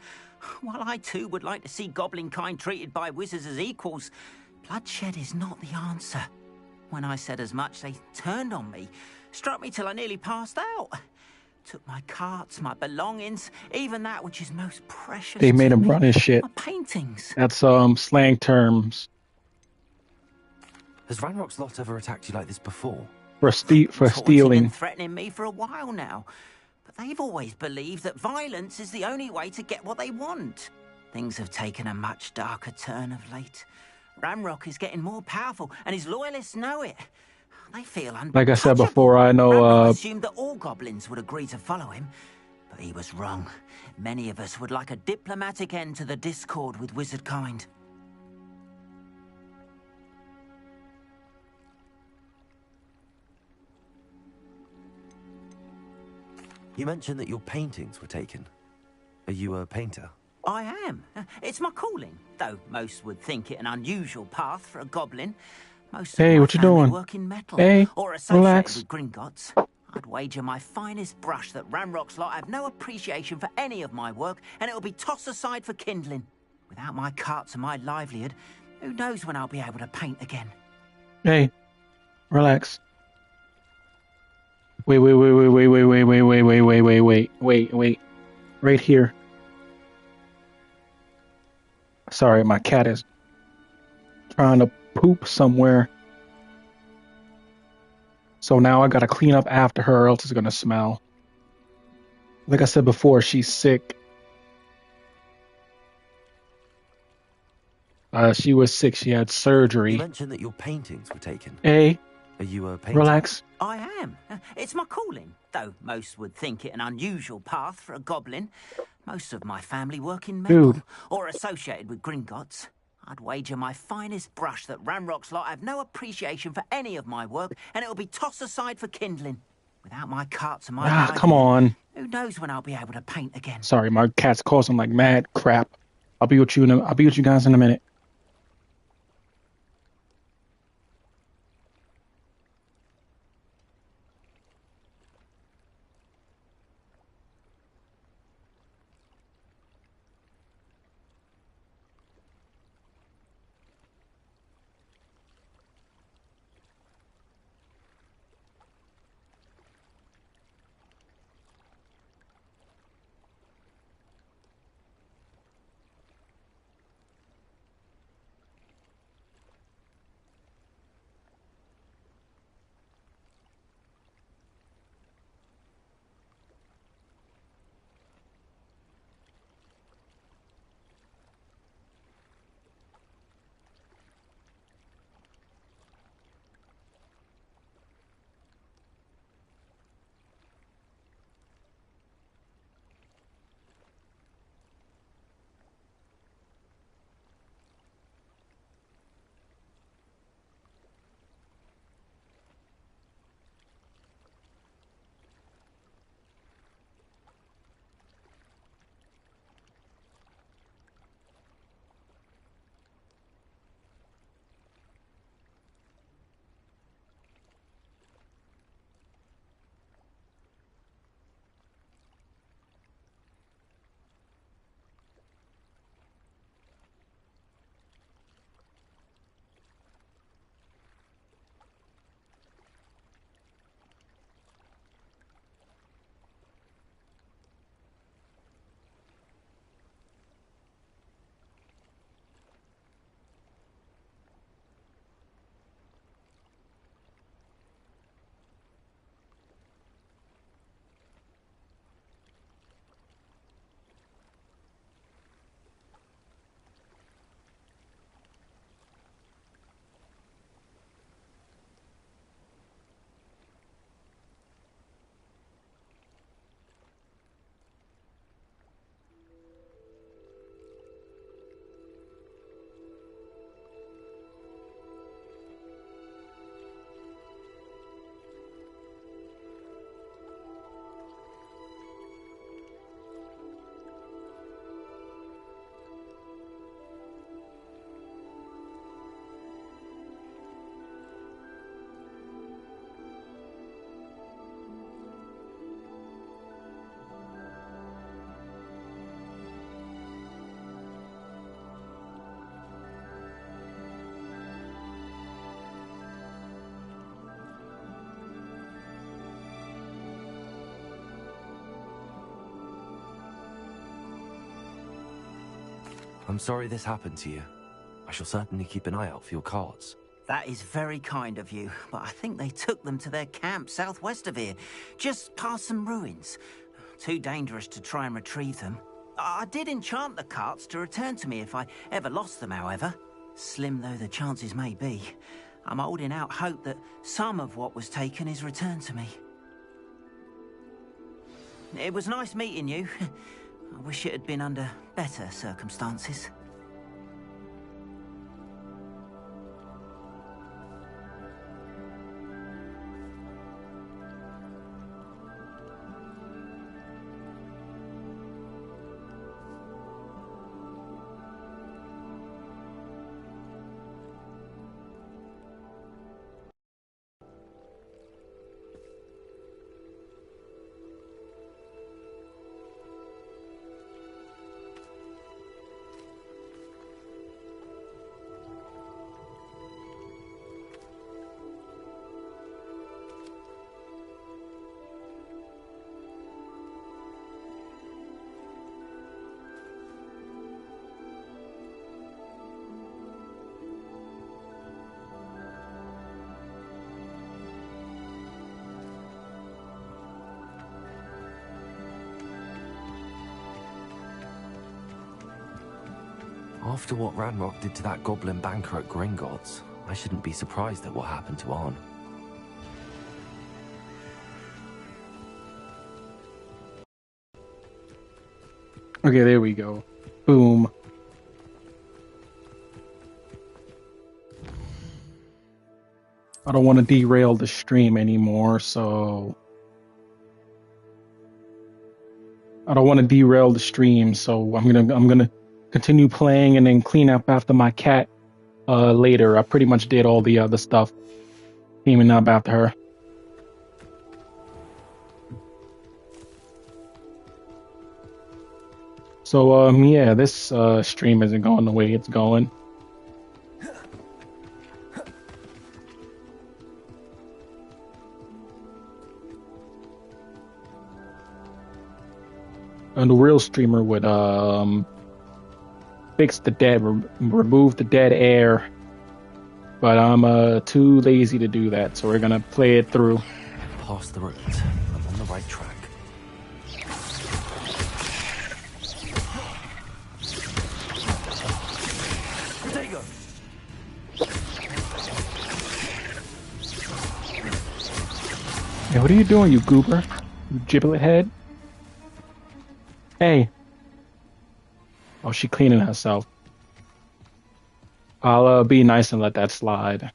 [SPEAKER 13] While I too would like to see goblin kind treated by wizards as equals, bloodshed is not the answer. When I said as much, they turned on me, struck me till I nearly passed out. Took my carts, my belongings, even that which is most precious.
[SPEAKER 1] They made
[SPEAKER 13] to
[SPEAKER 1] him
[SPEAKER 13] me,
[SPEAKER 1] run his shit.
[SPEAKER 13] my paintings.
[SPEAKER 1] That's slang terms
[SPEAKER 7] Has Ranrock's lot ever attacked you like this before?
[SPEAKER 1] for
[SPEAKER 13] Taunting
[SPEAKER 1] stealing.
[SPEAKER 13] and threatening me for a while now. But they've always believed that violence is the only way to get what they want. Things have taken a much darker turn of late. Ranrock is getting more powerful, and his loyalists know it. They feel untouchable.
[SPEAKER 1] Like I said before, I know
[SPEAKER 13] Ranrock assumed that all goblins would agree to follow him, but he was wrong. Many of us would like a diplomatic end to the discord with wizard kind.
[SPEAKER 7] You mentioned that your paintings were taken. Are you a painter?
[SPEAKER 13] I am. It's my calling, though most would think it an unusual path for a goblin. Most
[SPEAKER 1] Hey,
[SPEAKER 13] of my
[SPEAKER 1] what you
[SPEAKER 13] family
[SPEAKER 1] doing?
[SPEAKER 13] work in metal,
[SPEAKER 1] Hey,
[SPEAKER 13] or associated
[SPEAKER 1] relax.
[SPEAKER 13] with Gringotts. I'd wager my finest brush that Ranrock's lot have no appreciation for any of my work, and it'll be tossed aside for kindling. Without my carts and my livelihood, who knows when I'll be able to paint again?
[SPEAKER 1] Hey, relax. Wait. Right here. Sorry, my cat is trying to poop somewhere. So now I gotta clean up after her, or else it's gonna smell. Like I said before, she's sick. She was sick. She had
[SPEAKER 7] You
[SPEAKER 1] surgery.
[SPEAKER 7] mentioned that your paintings were taken.
[SPEAKER 1] Hey,
[SPEAKER 7] Are you a painter?
[SPEAKER 1] relax.
[SPEAKER 13] I am. It's my calling, though most would think it an unusual path for a goblin. Most of my family work in metal,
[SPEAKER 1] Dude.
[SPEAKER 13] or associated with Gringotts. I'd wager my finest brush that Ranrock's lot have no appreciation for any of my work, and it'll be tossed aside for kindling. Without my carts and my livelihood,
[SPEAKER 1] Come on.
[SPEAKER 13] who knows when I'll be able to paint again?
[SPEAKER 1] Sorry, my cat's causing like mad crap. I'll be with you guys in a minute.
[SPEAKER 7] I'm sorry this happened to you. I shall certainly keep an eye out for your carts.
[SPEAKER 13] That is very kind of you, but I think they took them to their camp southwest of here, just past some ruins. Too dangerous to try and retrieve them. I did enchant the carts to return to me if I ever lost them, however. Slim though the chances may be, I'm holding out hope that some of what was taken is returned to me. It was nice meeting you. I wish it had been under better circumstances.
[SPEAKER 7] After what Ranrock did to that goblin banker at Gringotts, I shouldn't be surprised at what happened to Arn.
[SPEAKER 1] Okay, there we go. Boom. I don't want to derail the stream anymore, so... I'm gonna continue playing and then clean up after my cat later. I pretty much did all the other stuff. Cleaning up after her. So, yeah, this stream isn't going the way it's going. And the real streamer would fix the dead, remove the dead air. But I'm too lazy to do that, so we're gonna play it through.
[SPEAKER 7] Pass the route. I'm on the right track.
[SPEAKER 1] Hey, what are you doing, you goober? You giblet head? Hey. Oh, she cleaning herself. I'll be nice and let that slide.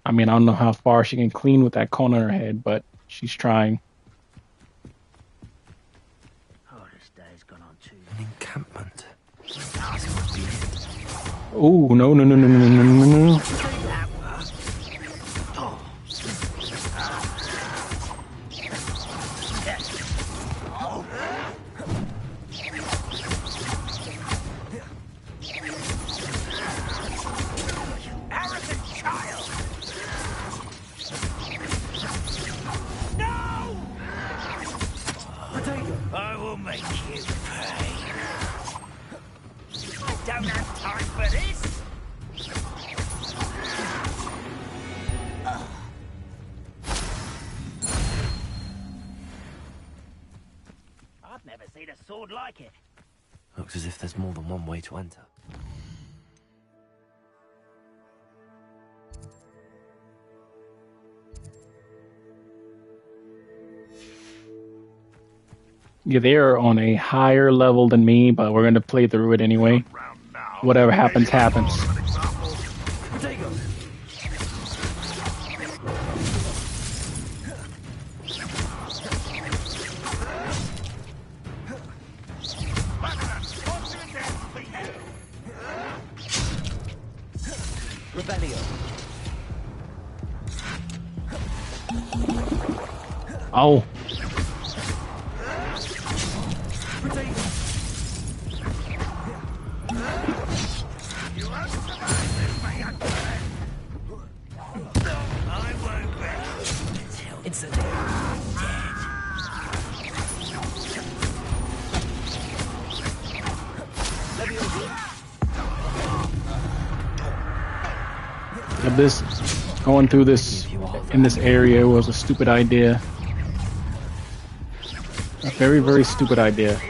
[SPEAKER 1] I mean, I don't know how far she can clean with that cone on her head, but she's trying.
[SPEAKER 10] Oh, this day's gone on too.
[SPEAKER 7] An encampment.
[SPEAKER 1] Oh, no, no, no, no, no, no, no, no.
[SPEAKER 10] I will make you pay. I don't have time for this. I've never seen a sword like it.
[SPEAKER 7] Looks as if there's more than one way to enter.
[SPEAKER 1] Yeah, they're on a higher level than me, but we're going to play through it anyway. Whatever happens, happens. Oh. of this going through this in this area was a stupid idea. A very, very stupid idea.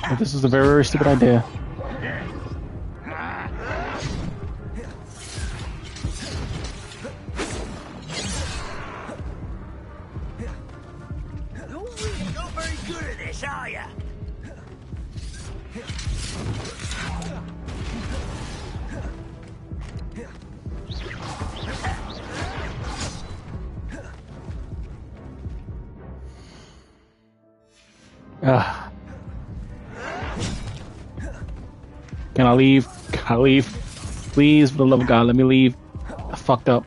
[SPEAKER 1] But this is a very, very stupid idea.
[SPEAKER 10] You're not very good at this, are you?
[SPEAKER 1] Can I leave? Can I leave? Please, for the love of God, let me leave. I fucked up.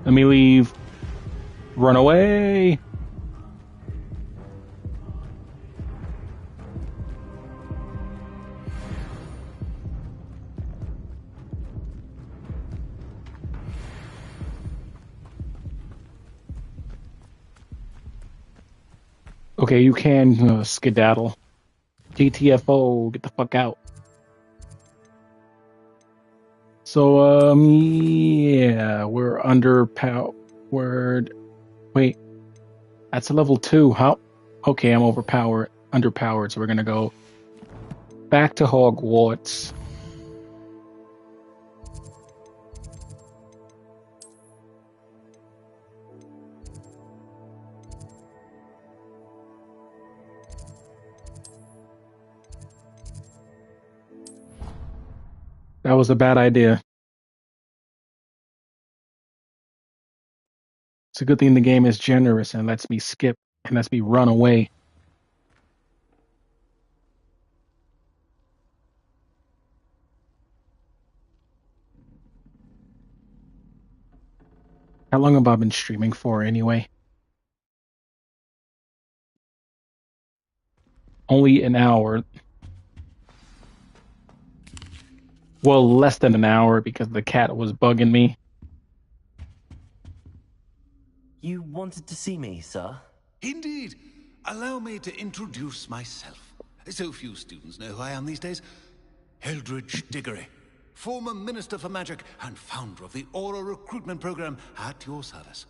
[SPEAKER 1] Let me leave. Run away. Okay, you can skedaddle. GTFO, get the fuck out. So, yeah, we're underpowered. Wait, that's a level 2. How? Okay, I'm underpowered, so we're gonna go back to Hogwarts. That was a bad idea. It's a good thing the game is generous and lets me skip and lets me run away. How long have I been streaming for anyway? Only an hour. Well, less than an hour because the cat was bugging me.
[SPEAKER 7] You wanted to see me, sir?
[SPEAKER 5] Indeed. Allow me to introduce myself. So few students know who I am these days. Eldridge Diggory, former Minister for Magic and founder of the Aura recruitment program at your service.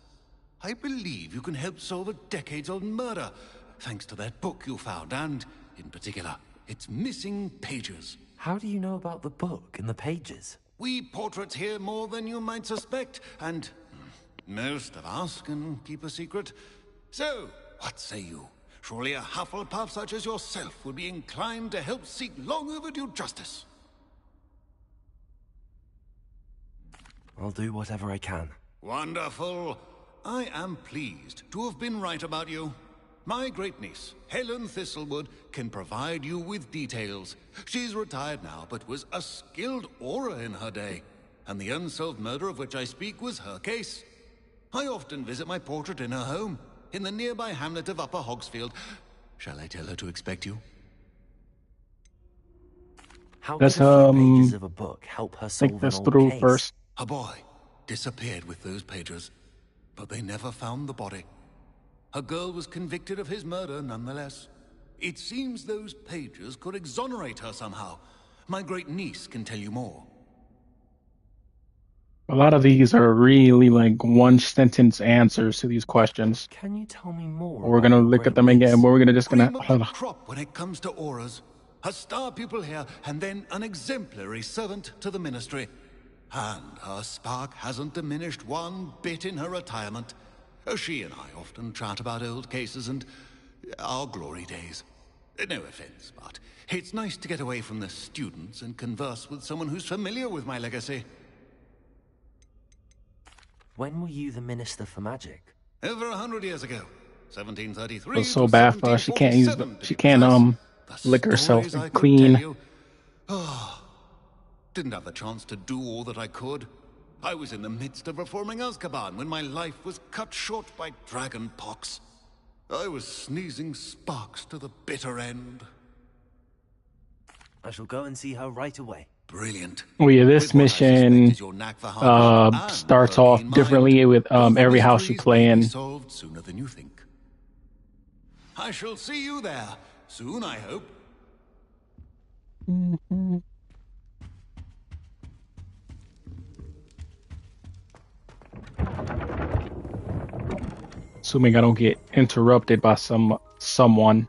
[SPEAKER 5] I believe you can help solve a decades-old murder, thanks to that book you found, and, in particular, its missing pages.
[SPEAKER 7] How do you know about the book and the pages?
[SPEAKER 5] We portraits hear more than you might suspect, and most of us can keep a secret. So, what say you? Surely a Hufflepuff such as yourself would be inclined to help seek long overdue justice.
[SPEAKER 7] I'll do whatever I can.
[SPEAKER 5] Wonderful. I am pleased to have been right about you. My great-niece, Helen Thistlewood, can provide you with details. She's retired now, but was a skilled aura in her day. And the unsolved murder of which I speak was her case. I often visit my portrait in her home, in the nearby hamlet of Upper Hogsfield. Shall I tell her to expect you?
[SPEAKER 7] How
[SPEAKER 1] Let's
[SPEAKER 7] could a few pages of a book help her solve
[SPEAKER 1] think
[SPEAKER 7] an
[SPEAKER 1] this
[SPEAKER 7] old
[SPEAKER 1] through
[SPEAKER 7] case?
[SPEAKER 1] first.
[SPEAKER 5] A boy disappeared with those pages, but they never found the body. A girl was convicted of his murder nonetheless. It seems those pages could exonerate her somehow. My great-niece can tell you more.
[SPEAKER 1] A lot of these are really like one-sentence answers to these questions.
[SPEAKER 7] Can you tell me more?
[SPEAKER 1] We're gonna look at them again. We're gonna just
[SPEAKER 5] Cream of the crop when it comes to auras. A star pupil here, and then an exemplary servant to the ministry. And her spark hasn't diminished one bit in her retirement. She and I often chat about old cases and our glory days. No offense, but it's nice to get away from the students and converse with someone who's familiar with my legacy.
[SPEAKER 7] When were you the Minister for Magic?
[SPEAKER 5] Over 100 years ago. 1733
[SPEAKER 1] It was so
[SPEAKER 5] to
[SPEAKER 1] bad for her. She can't use
[SPEAKER 5] 1747 to
[SPEAKER 1] she
[SPEAKER 5] be
[SPEAKER 1] can't
[SPEAKER 5] precise.
[SPEAKER 1] lick herself
[SPEAKER 5] Stories
[SPEAKER 1] and
[SPEAKER 5] I could tell
[SPEAKER 1] clean.
[SPEAKER 5] you. Didn't have the chance to do all that I could. I was in the midst of reforming Azkaban when my life was cut short by dragon pox. I was sneezing sparks to the bitter end.
[SPEAKER 7] I shall go and see her right away.
[SPEAKER 5] Brilliant.
[SPEAKER 1] Oh yeah, this
[SPEAKER 5] With what I suspect
[SPEAKER 1] mission
[SPEAKER 5] is your knack for hard work and
[SPEAKER 1] starts
[SPEAKER 5] working
[SPEAKER 1] off
[SPEAKER 5] in mind,
[SPEAKER 1] differently with
[SPEAKER 5] all the
[SPEAKER 1] every house you
[SPEAKER 5] mysteries
[SPEAKER 1] play
[SPEAKER 5] may be
[SPEAKER 1] in.
[SPEAKER 5] solved sooner than you think. I shall see you there soon, I hope.
[SPEAKER 1] Assuming I don't get interrupted by someone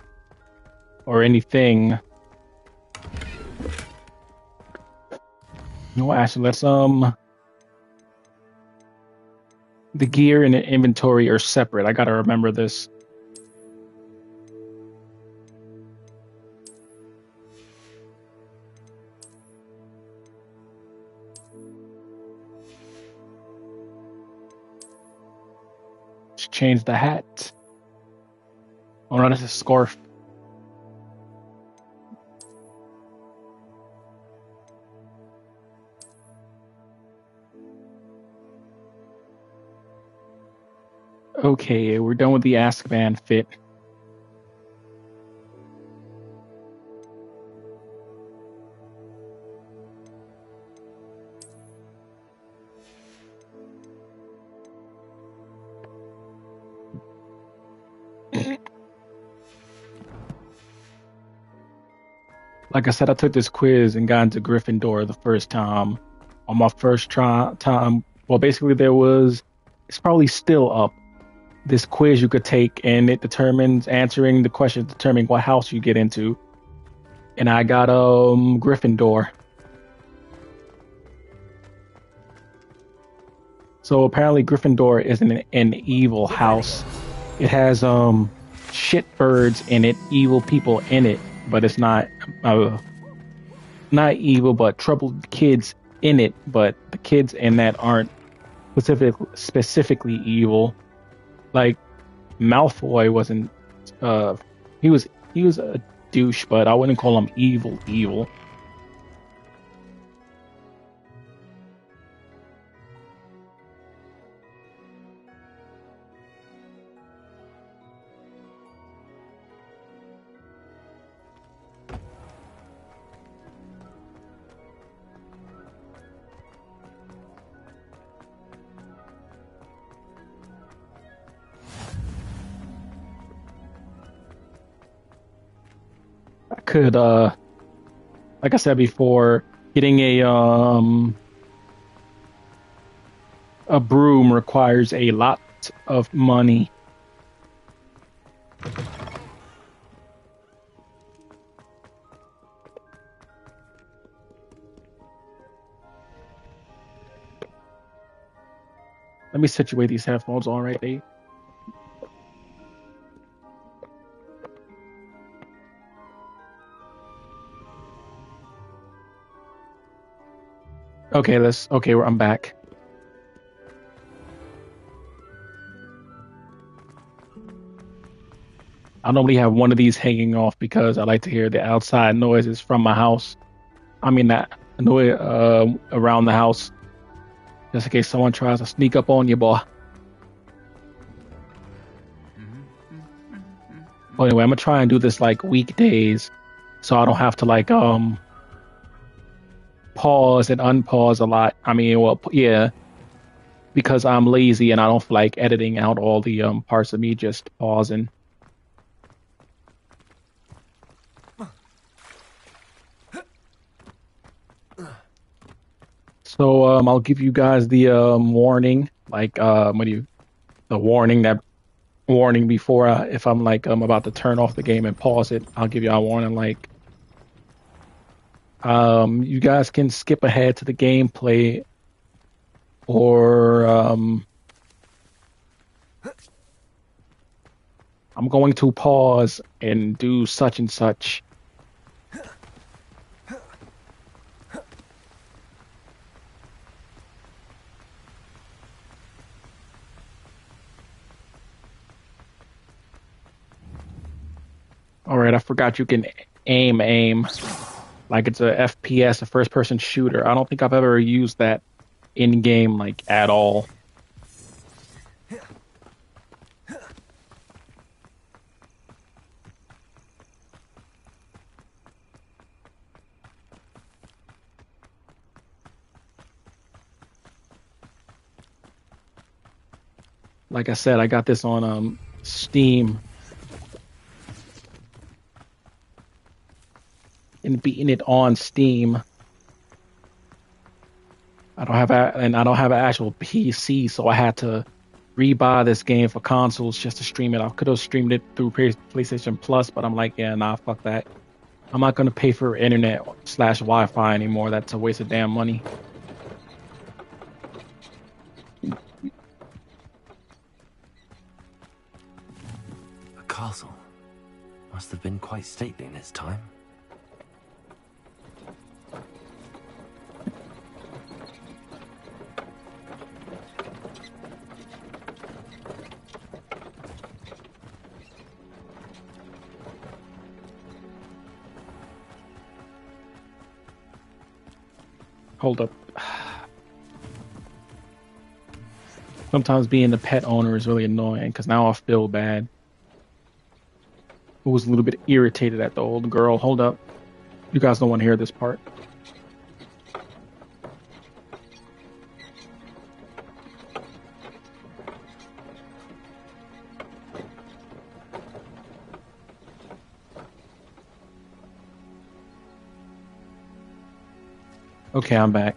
[SPEAKER 1] or anything. No, actually, let's the gear and the inventory are separate. I gotta remember this. Let's change the hat. Oh no, that's a scarf. Okay, we're done with the Azkaban fit. Like I said, I took this quiz and got into Gryffindor the first time. On my first time, well, basically it's probably still up. This quiz you could take, and it determines answering the question determining what house you get into. And I got Gryffindor. So apparently Gryffindor isn't an evil house. It has shit birds in it, evil people in it, but it's not evil, but troubled kids in it. But the kids in that aren't specifically evil. Like Malfoy wasn't. He was a douche, but I wouldn't call him evil. I could, like I said before, getting a broom requires a lot of money. Let me situate these headphones all right, Dave. Okay, I'm back. I normally have one of these hanging off because I like to hear the outside noises from my house. I mean that noise around the house, just in case someone tries to sneak up on you, boy. Well, anyway, I'm gonna try and do this like weekdays, so I don't have to like pause and unpause a lot. I mean, well, yeah, because I'm lazy and I don't feel like editing out all the parts of me just pausing. So I'll give you guys the warning, like the warning before if I'm like I'm about to turn off the game and pause it. I'll give you a warning like you guys can skip ahead to the gameplay or I'm going to pause and do such and such. All right, I forgot you can aim like it's a FPS, a first-person shooter. I don't think I've ever used that in game like at all. Like I said, I got this on Steam and beating it on Steam. I don't have and I don't have an actual PC, so I had to rebuy this game for consoles just to stream it. I could have streamed it through PlayStation Plus, but I'm like, yeah, nah, fuck that. I'm not gonna pay for internet/Wi-Fi anymore. That's a waste of damn money.
[SPEAKER 7] The castle must have been quite stately in its time.
[SPEAKER 1] Hold up. Sometimes being the pet owner is really annoying because now I feel bad. I was a little bit irritated at the old girl. Hold up. You guys don't want to hear this part. Okay, I'm back.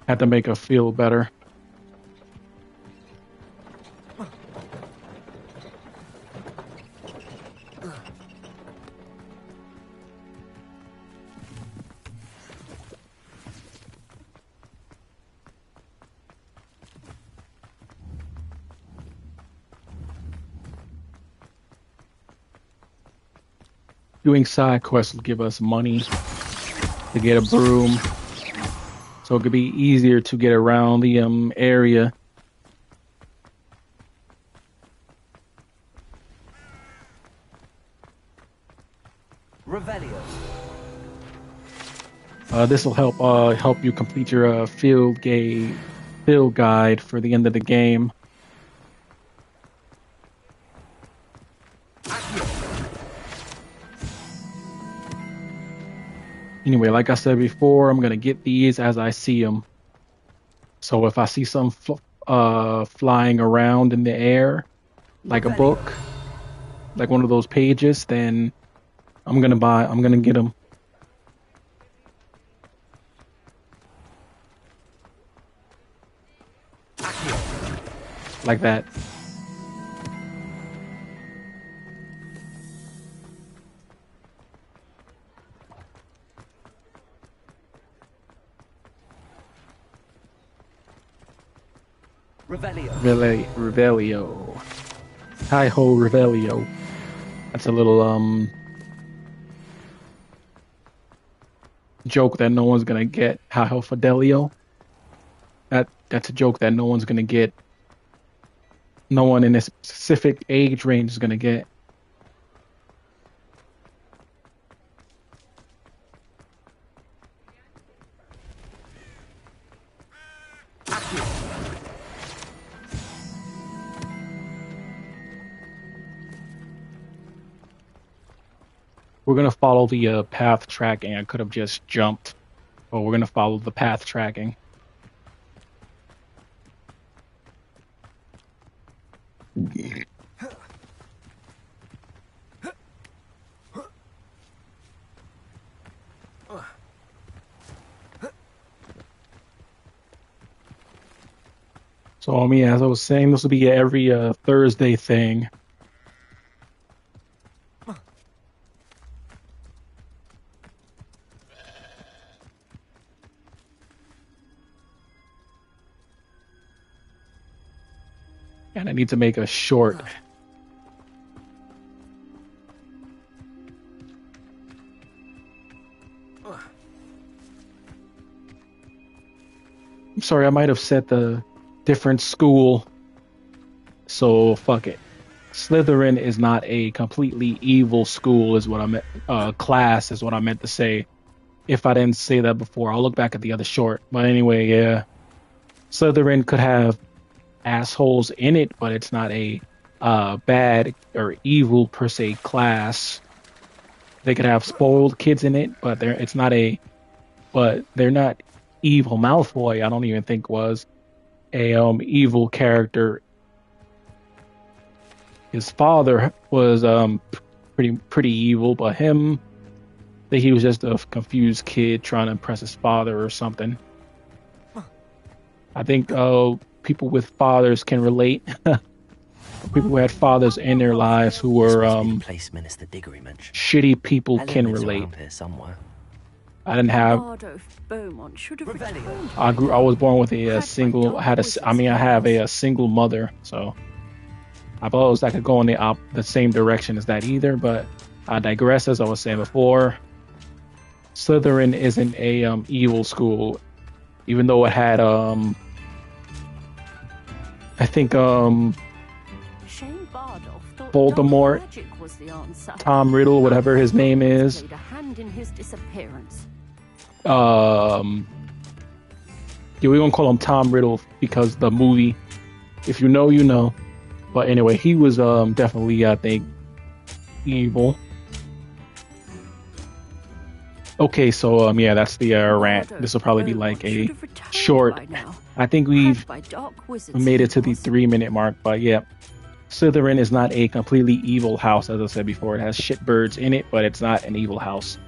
[SPEAKER 1] Had to make her feel better. Doing side quests will give us money to get a broom, so it could be easier to get around the area.
[SPEAKER 14] Revelio.
[SPEAKER 1] This will help you complete your field guide for the end of the game. Anyway, like I said before, I'm gonna get these as I see them. So if I see some flying around in the air, like a book, like one of those pages, then I'm gonna get them. Like that. Revelio. Hi ho, Revelio. That's a little joke that no one's gonna get. Hi ho, Fidelio. That's a joke that no one's gonna get. No one in a specific age range is gonna get. We're gonna follow the path tracking. I could have just jumped, but we're gonna follow the path tracking. So, as I was saying, this will be every Thursday thing. And I need to make a short. I'm sorry, I might have set the different school. So fuck it. Slytherin is not a completely evil school, is what I meant. Class is what I meant to say. If I didn't say that before, I'll look back at the other short. But anyway, yeah, Slytherin could have assholes in it, but it's not a bad or evil per se class. They could have spoiled kids in it, but they're not evil. Malfoy, I don't even think was a evil character. His father was pretty evil, but I think he was just a confused kid trying to impress his father or something. I think people with fathers can relate. People who had fathers in their lives who were shitty people can relate. I didn't have. I was born with a single. I have a single mother, so I suppose I could go in the same direction as that either. But I digress. As I was saying before, Slytherin isn't a evil school, even though it had I think Voldemort, Tom Riddle, whatever his name is. Yeah, we're gonna call him Tom Riddle because the movie. If you know, you know. But anyway, he was definitely, I think, evil. Okay, so yeah, that's the rant. This will probably be like a short. I think we've made it to the 3-minute mark, but yeah. Slytherin is not a completely evil house, as I said before. It has shitbirds in it, but it's not an evil house.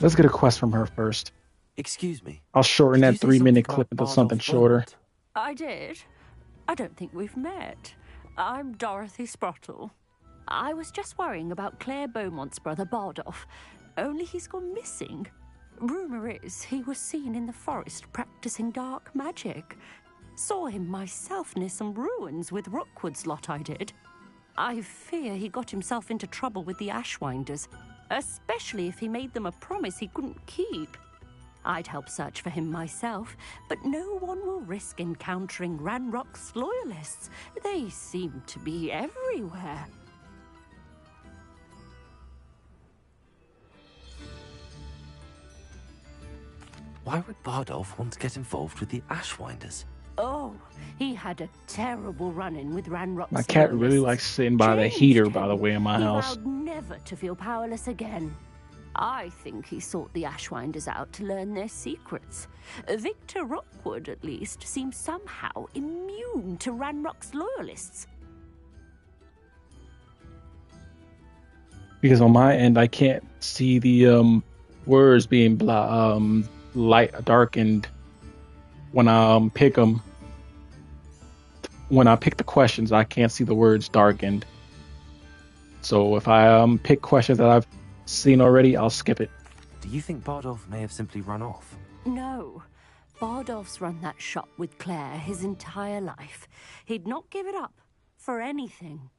[SPEAKER 1] Let's get a quest from her first.
[SPEAKER 7] Excuse me.
[SPEAKER 1] I'll shorten that 3-minute clip into something shorter.
[SPEAKER 14] I did. I don't think we've met. I'm Dorothy Sprottle. I was just worrying about Claire Beaumont's brother Bardolph. Only he's gone missing. Rumour is he was seen in the forest practicing dark magic. Saw him myself near some ruins with Rookwood's lot I did. I fear he got himself into trouble with the Ashwinders, especially if he made them a promise he couldn't keep. I'd help search for him myself, but no one will risk encountering Ranrock's loyalists. They seem to be everywhere.
[SPEAKER 7] Why would Bardolph want to get involved with the Ashwinders?
[SPEAKER 14] Oh, he had a terrible run-in with Ranrock's
[SPEAKER 1] My cat really likes sitting by the heater, by the way, in my house.
[SPEAKER 14] He vowed never to feel powerless again. I think he sought the Ashwinders out to learn their secrets. Victor Rookwood, at least, seems somehow immune to Ranrock's loyalists.
[SPEAKER 1] Because on my end, I can't see the words being darkened when I pick them. When I pick the questions, I can't see the words darkened. So if I pick questions that I've seen already, I'll skip it.
[SPEAKER 7] Do you think Bardolph may have simply run off?
[SPEAKER 14] No. Bardolph's run that shop with Claire his entire life. He'd not give it up for anything.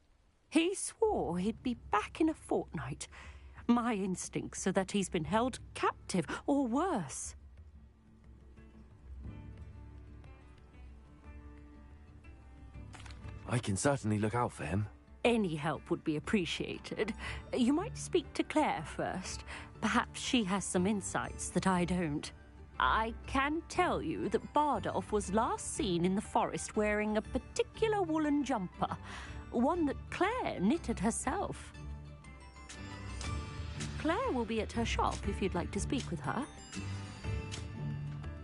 [SPEAKER 14] He swore he'd be back in a fortnight. My instincts are that he's been held captive, or worse.
[SPEAKER 7] I can certainly look out for him.
[SPEAKER 14] Any help would be appreciated. You might speak to Claire first. Perhaps she has some insights that I don't. I can tell you that Bardolph was last seen in the forest wearing a particular woolen jumper, one that Claire knitted herself. Claire will be at her shop if you'd like to speak with her.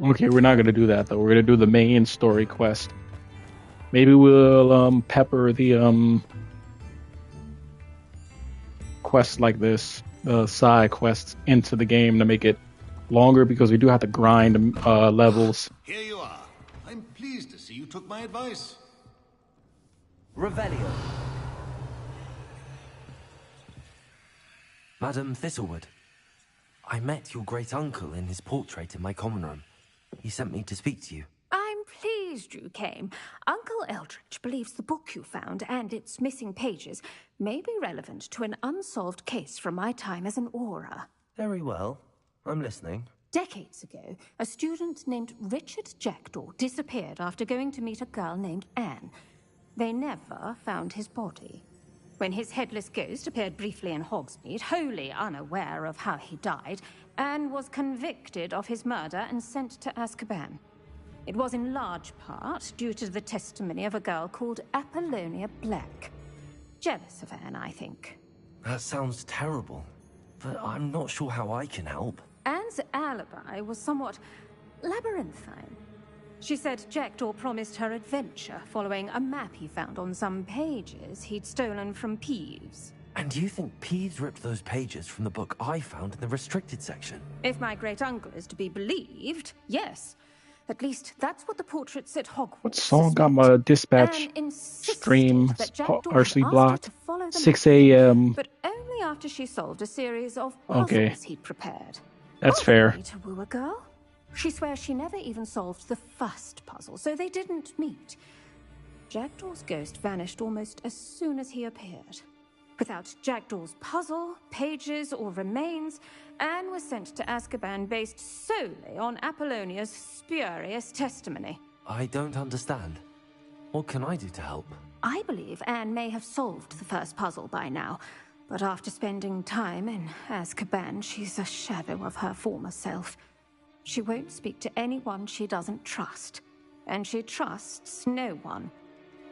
[SPEAKER 1] Okay, we're not going to do that, though. We're going to do the main story quest. Maybe we'll pepper the quests like this, the side quests, into the game to make it longer, because we do have to grind levels.
[SPEAKER 5] Here you are. I'm pleased to see you took my advice.
[SPEAKER 10] Revelio.
[SPEAKER 7] Madam Thistlewood, I met your great uncle in his portrait in my common room. He sent me to speak to you.
[SPEAKER 14] I'm pleased you came. Uncle Eldritch believes the book you found and its missing pages may be relevant to an unsolved case from my time as an aura.
[SPEAKER 7] Very well. I'm listening.
[SPEAKER 14] Decades ago, a student named Richard Jackdaw disappeared after going to meet a girl named Anne. They never found his body. When his headless ghost appeared briefly in Hogsmeade, wholly unaware of how he died, Anne was convicted of his murder and sent to Azkaban. It was in large part due to the testimony of a girl called Apollonia Black. Jealous of Anne, I think.
[SPEAKER 7] That sounds terrible, but I'm not sure how I can help.
[SPEAKER 14] Anne's alibi was somewhat labyrinthine. She said Jackdaw promised her adventure following a map he found on some pages he'd stolen from Peeves.
[SPEAKER 7] And do you think Peeves ripped those pages from the book I found in the restricted section?
[SPEAKER 14] If my great-uncle is to be believed, yes. At least that's what the portraits at Hogwarts.
[SPEAKER 1] What song got my dispatch stream partially blocked? 6 a.m.
[SPEAKER 14] But only after she solved a series of puzzles he'd prepared.
[SPEAKER 1] That's fair.
[SPEAKER 14] To woo a girl? She swears she never even solved the first puzzle, so they didn't meet. Jackdaw's ghost vanished almost as soon as he appeared. Without Jackdaw's puzzle, pages, or remains, Anne was sent to Azkaban based solely on Apollonia's spurious testimony.
[SPEAKER 7] I don't understand. What can I do to help?
[SPEAKER 14] I believe Anne may have solved the first puzzle by now, but after spending time in Azkaban, she's a shadow of her former self. She won't speak to anyone she doesn't trust, and she trusts no one.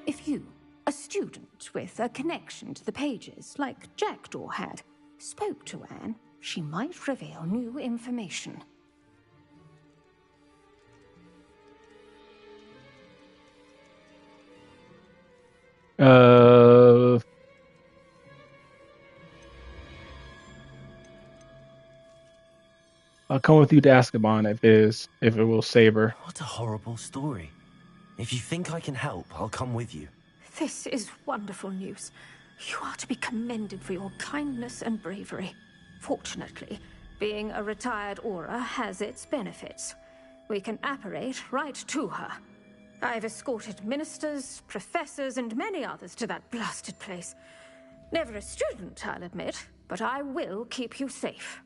[SPEAKER 14] If you, a student with a connection to the pages, like Jackdaw had, spoke to Anne, she might reveal new information.
[SPEAKER 1] I'll come with you to Azkaban if it will save her.
[SPEAKER 7] What a horrible story. If you think I can help, I'll come with you.
[SPEAKER 14] This is wonderful news. You are to be commended for your kindness and bravery. Fortunately, being a retired Aura has its benefits. We can apparate right to her. I've escorted ministers, professors, and many others to that blasted place. Never a student, I'll admit, but I will keep you safe.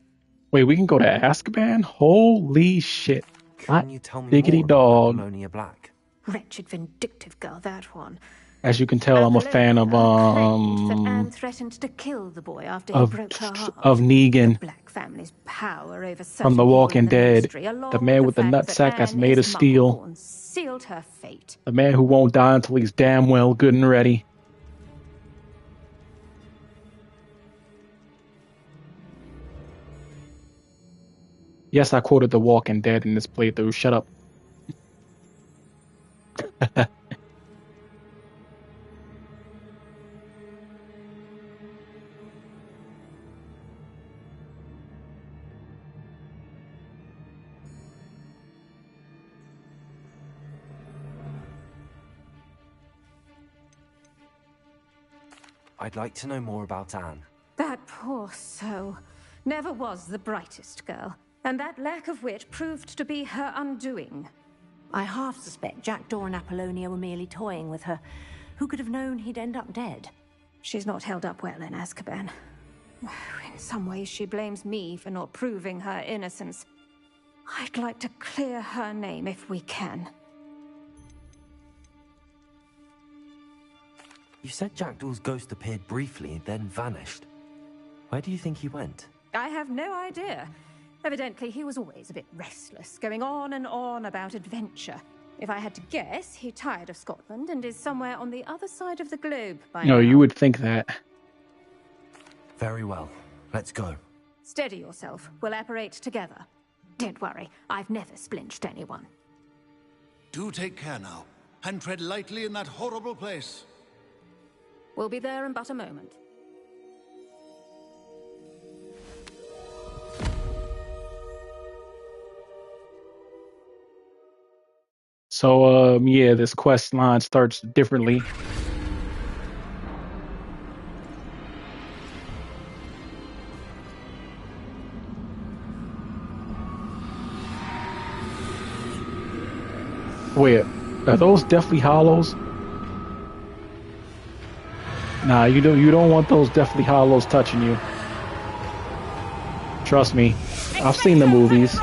[SPEAKER 1] Wait, we can go to Azkaban? Holy shit.
[SPEAKER 7] Can you tell me
[SPEAKER 1] Diggity
[SPEAKER 7] more
[SPEAKER 1] dog.
[SPEAKER 7] about Apollonia Black?
[SPEAKER 14] Wretched, vindictive girl, that one.
[SPEAKER 1] As you can tell, I'm a fan of
[SPEAKER 14] that Anne threatened to kill the boy after he broke her heart.
[SPEAKER 1] Of Negan
[SPEAKER 14] The Black family's power over
[SPEAKER 1] from The Walking Dead, the man with the nutsack that's made of steel,
[SPEAKER 14] sealed her fate.
[SPEAKER 1] the man who won't die until he's damn well good and ready. Yes, I quoted The Walking Dead in this playthrough. Shut up.
[SPEAKER 7] I'd like to know more about Anne.
[SPEAKER 14] That poor soul never was the brightest girl, and that lack of wit proved to be her undoing.
[SPEAKER 15] I half suspect Jackdaw and Apollonia were merely toying with her. Who could have known he'd end up dead?
[SPEAKER 14] She's not held up well in Azkaban. In some ways, she blames me for not proving her innocence. I'd like to clear her name if we can.
[SPEAKER 7] You said Jackdaw's ghost appeared briefly, then vanished. Where do you think he went?
[SPEAKER 14] I have no idea. Evidently, he was always a bit restless, going on and on about adventure. If I had to guess, he tired of Scotland and is somewhere on the other side of the globe by now.
[SPEAKER 1] No, you would think that.
[SPEAKER 7] Very well. Let's go.
[SPEAKER 14] Steady yourself. We'll apparate together. Don't worry, I've never splinched anyone.
[SPEAKER 5] Do take care now, and tread lightly in that horrible place.
[SPEAKER 14] We'll be there in but a moment.
[SPEAKER 1] So, yeah, this quest line starts differently. Wait, are those Deathly Hollows? Nah, you don't want those Deathly Hollows touching you. Trust me, I've seen the movies.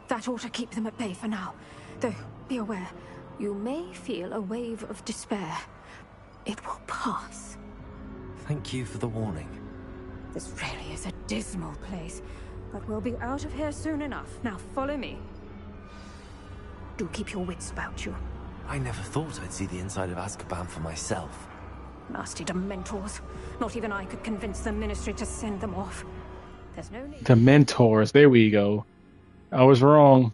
[SPEAKER 15] That ought to keep them at bay for now. Though, be aware, you may feel a wave of despair. It will pass.
[SPEAKER 7] Thank you for the warning.
[SPEAKER 15] This really is a dismal place, but we'll be out of here soon enough. Now follow me. Do keep your wits about you.
[SPEAKER 7] I never thought I'd see the inside of Azkaban for myself.
[SPEAKER 15] Nasty Dementors. Not even I could convince the Ministry to send them off. There's no need.
[SPEAKER 1] Dementors, there we go. I was wrong.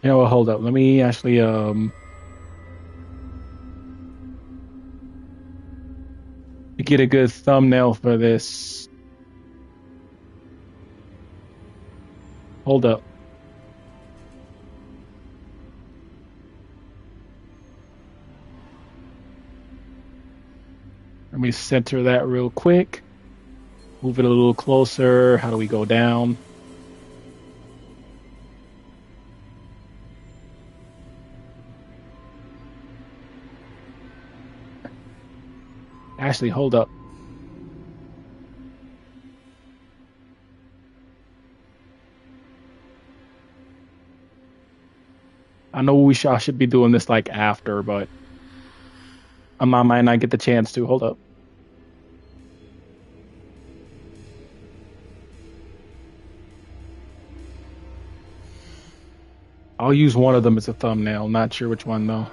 [SPEAKER 1] You know what, hold up. Let me actually, get a good thumbnail for this. Hold up. Let me center that real quick. Move it a little closer. How do we go down? Actually, hold up. I know I should be doing this like after, but I might not get the chance to. Hold up. I'll use one of them as a thumbnail. Not sure which one though.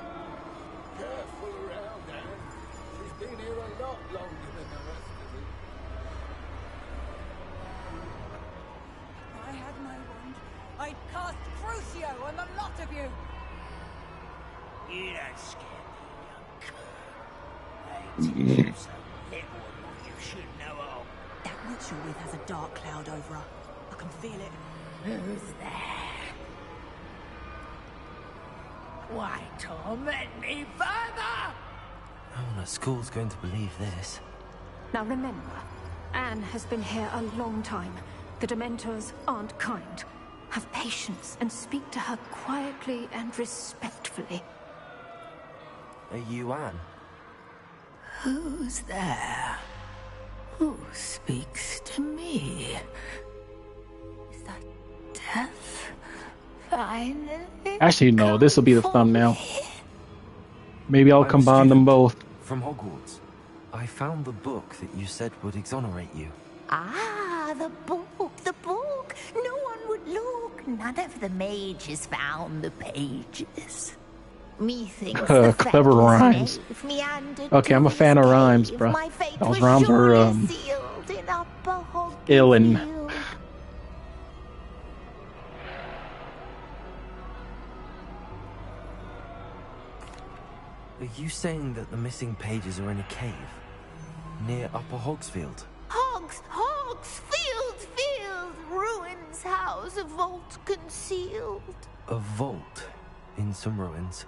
[SPEAKER 8] That witch you're with has a dark cloud over her. I can feel it.
[SPEAKER 9] Who's there? Why torment me further?
[SPEAKER 7] No one at school's going to believe this.
[SPEAKER 15] Now remember, Anne has been here a long time. The Dementors aren't kind. Have patience and speak to her quietly and respectfully.
[SPEAKER 7] Are you Anne?
[SPEAKER 9] Who's there? Who speaks to me? Is that death? Finally?
[SPEAKER 1] Actually, no. This will be the thumbnail. Maybe I'll combine them both.
[SPEAKER 7] From Hogwarts. I found the book that you said would exonerate you.
[SPEAKER 11] Ah, the book, the book. No one would look. None of the mages found the pages. Methinks the
[SPEAKER 1] Clever rhymes. Okay, I'm a fan of rhymes, bro. Those rhymes are illin'.
[SPEAKER 7] Are you saying that the missing pages are in a cave near Upper Hogsfield?
[SPEAKER 11] Field, ruins house, a vault concealed.
[SPEAKER 7] A vault in some ruins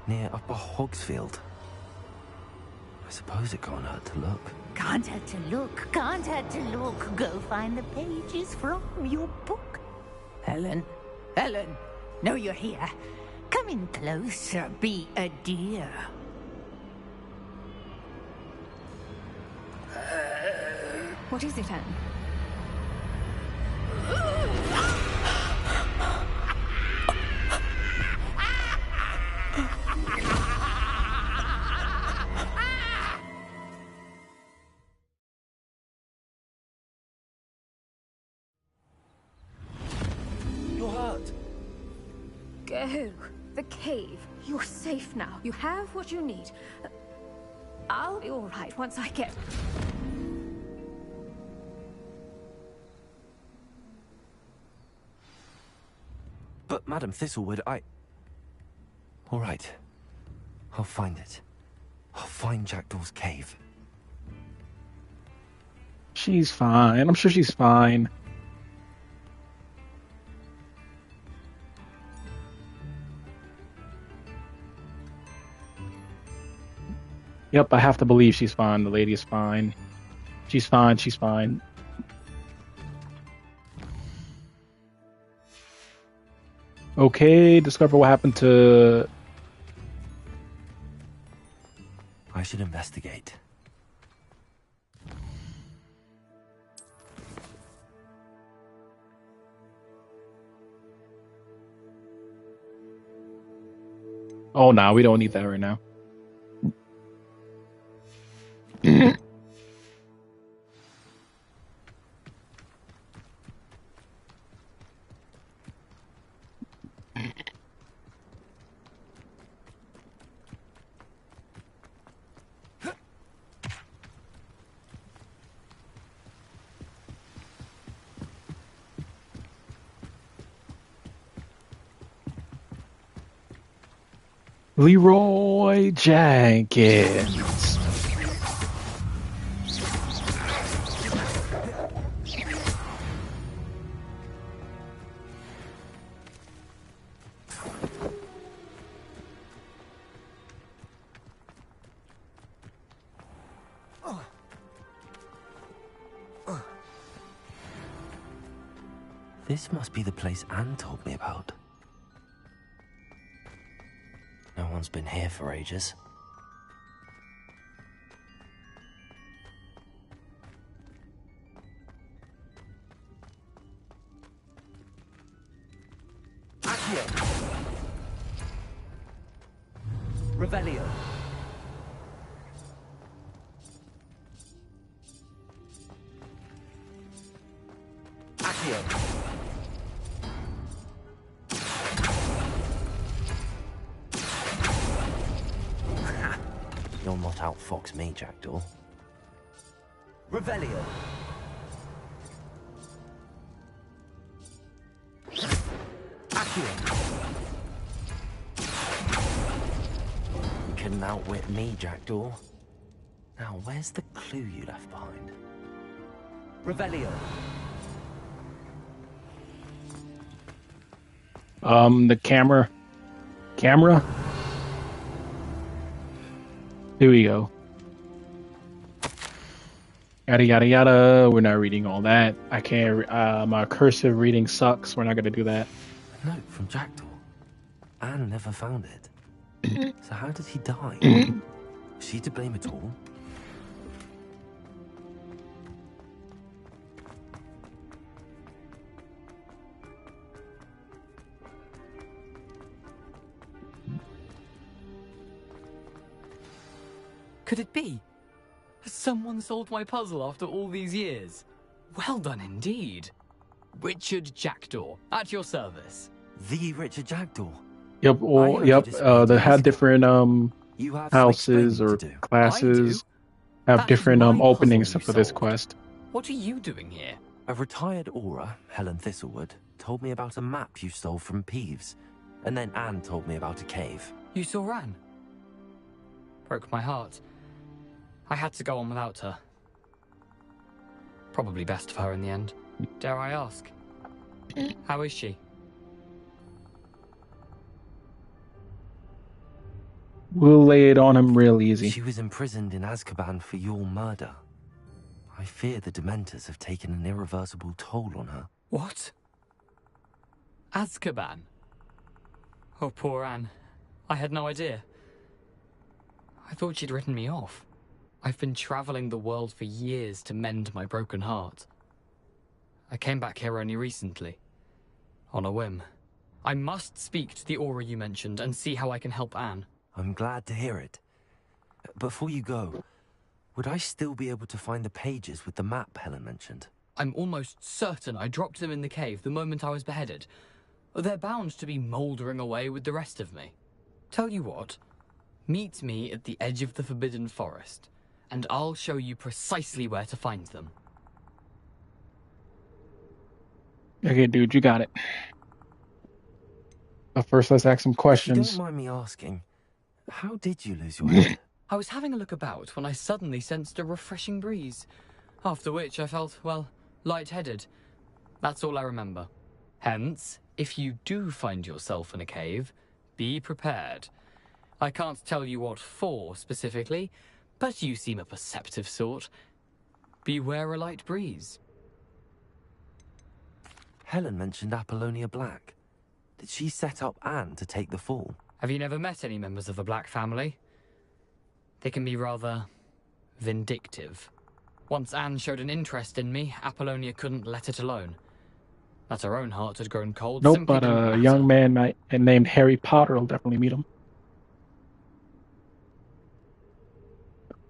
[SPEAKER 7] near Upper Hogsfield. I suppose it can't hurt to look.
[SPEAKER 11] Can't hurt to look. Go find the pages from your book. Helen, know you're here. Come in closer, be a dear.
[SPEAKER 15] What is it, Anne?
[SPEAKER 7] You're hurt.
[SPEAKER 15] Go. The cave. You're safe now. You have what you need. I'll be all right once I get...
[SPEAKER 7] But Madam Thistlewood, all right. I'll find it. I'll find Jackdaw's cave.
[SPEAKER 1] She's fine. I'm sure she's fine. Yep, I have to believe she's fine. The lady is fine. She's fine. She's fine. Okay, discover what happened to...
[SPEAKER 7] I should investigate.
[SPEAKER 1] Oh, no, we don't need that right now. Leroy Jenkins.
[SPEAKER 7] This must be the place Anne told me about. No one's been here for ages.
[SPEAKER 6] Revelio. Accio.
[SPEAKER 7] You'll not outfox me, Jackdaw.
[SPEAKER 6] Revelio. Accio.
[SPEAKER 7] You couldn't outwit me, Jackdaw. Now, where's the clue you left behind?
[SPEAKER 6] Revelio.
[SPEAKER 1] The camera. Camera? Here we go. Yada yada yada. We're not reading all that. I can't. My cursive reading sucks. We're not gonna do that.
[SPEAKER 7] A note from Jackdaw. Anne never found it. So how did he die? Was she to blame at all?
[SPEAKER 6] Could it be? Has someone solved my puzzle after all these years? Well done indeed. Richard Jackdaw, at your service.
[SPEAKER 7] The Richard Jackdaw?
[SPEAKER 1] Yep, or yep. They have different houses or classes have different openings for this quest.
[SPEAKER 6] What are you doing here?
[SPEAKER 7] A retired aura, Helen Thistlewood, told me about a map you stole from Peeves. And then Anne told me about a cave.
[SPEAKER 6] You saw Anne? Broke my heart. I had to go on without her. Probably best for her in the end. Dare I ask? How is she?
[SPEAKER 1] We'll lay it on him real easy.
[SPEAKER 7] She was imprisoned in Azkaban for your murder. I fear the Dementors have taken an irreversible toll on her.
[SPEAKER 6] What? Azkaban? Oh, poor Anne. I had no idea. I thought she'd written me off. I've been traveling the world for years to mend my broken heart. I came back here only recently. On a whim. I must speak to the aura you mentioned and see how I can help Anne.
[SPEAKER 7] I'm glad to hear it. Before you go, would I still be able to find the pages with the map Helen mentioned?
[SPEAKER 6] I'm almost certain I dropped them in the cave the moment I was beheaded. They're bound to be mouldering away with the rest of me. Tell you what, meet me at the edge of the Forbidden Forest, and I'll show you precisely where to find them.
[SPEAKER 1] Okay, dude, you got it. But first, let's ask some questions.
[SPEAKER 7] If you don't mind me asking, how did you lose your head?
[SPEAKER 6] I was having a look about when I suddenly sensed a refreshing breeze, after which I felt, well, lightheaded. That's all I remember. Hence, if you do find yourself in a cave, be prepared. I can't tell you what for specifically, but you seem a perceptive sort. Beware a light breeze.
[SPEAKER 7] Helen mentioned Apollonia Black. Did she set up Anne to take the fall?
[SPEAKER 6] Have you never met any members of the Black family? They can be rather vindictive. Once Anne showed an interest in me, Apollonia couldn't let it alone. That her own heart had grown cold
[SPEAKER 1] Nope,
[SPEAKER 6] simply
[SPEAKER 1] but
[SPEAKER 6] didn't
[SPEAKER 1] a
[SPEAKER 6] matter.
[SPEAKER 1] young man named Harry Potter will definitely meet him.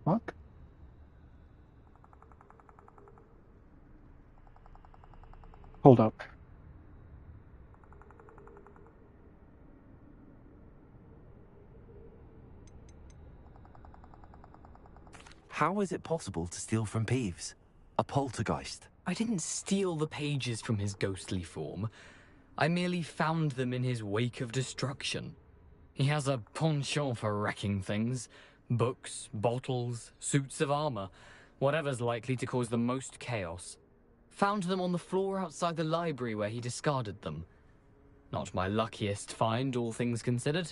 [SPEAKER 1] Fuck. Hold up.
[SPEAKER 7] How is it possible to steal from Peeves? A poltergeist?
[SPEAKER 6] I didn't steal the pages from his ghostly form. I merely found them in his wake of destruction. He has a penchant for wrecking things. Books, bottles, suits of armor. Whatever's likely to cause the most chaos. Found them on the floor outside the library where he discarded them. Not my luckiest find, all things considered.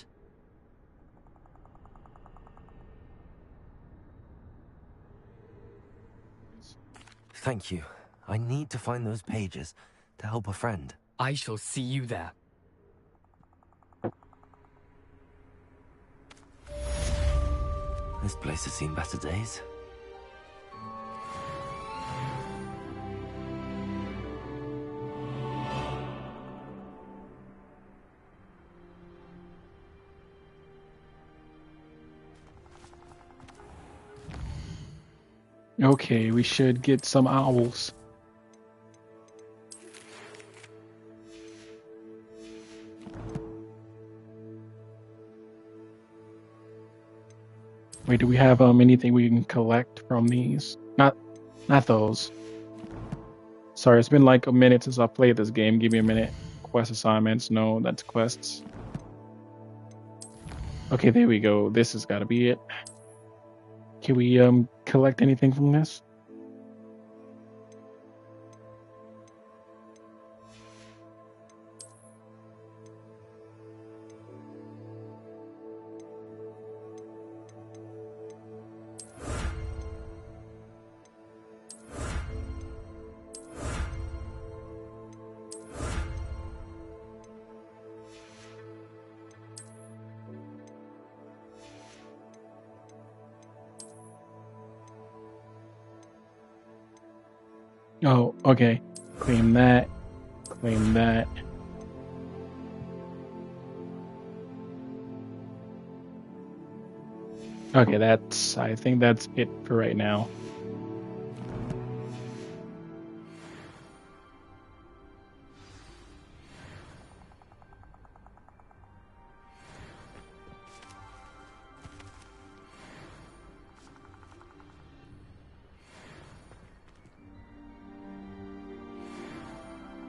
[SPEAKER 7] Thank you. I need to find those pages to help a friend.
[SPEAKER 6] I shall see you there.
[SPEAKER 7] This place has seen better days.
[SPEAKER 1] Okay, we should get some owls. Wait, do we have anything we can collect from these? Not those. Sorry, it's been like a minute since I played this game. Give me a minute. Quest assignments. No, that's quests. Okay, there we go. This has got to be it. Can we collect anything from this? Oh, okay. Claim that. Claim that. Okay, I think that's it for right now.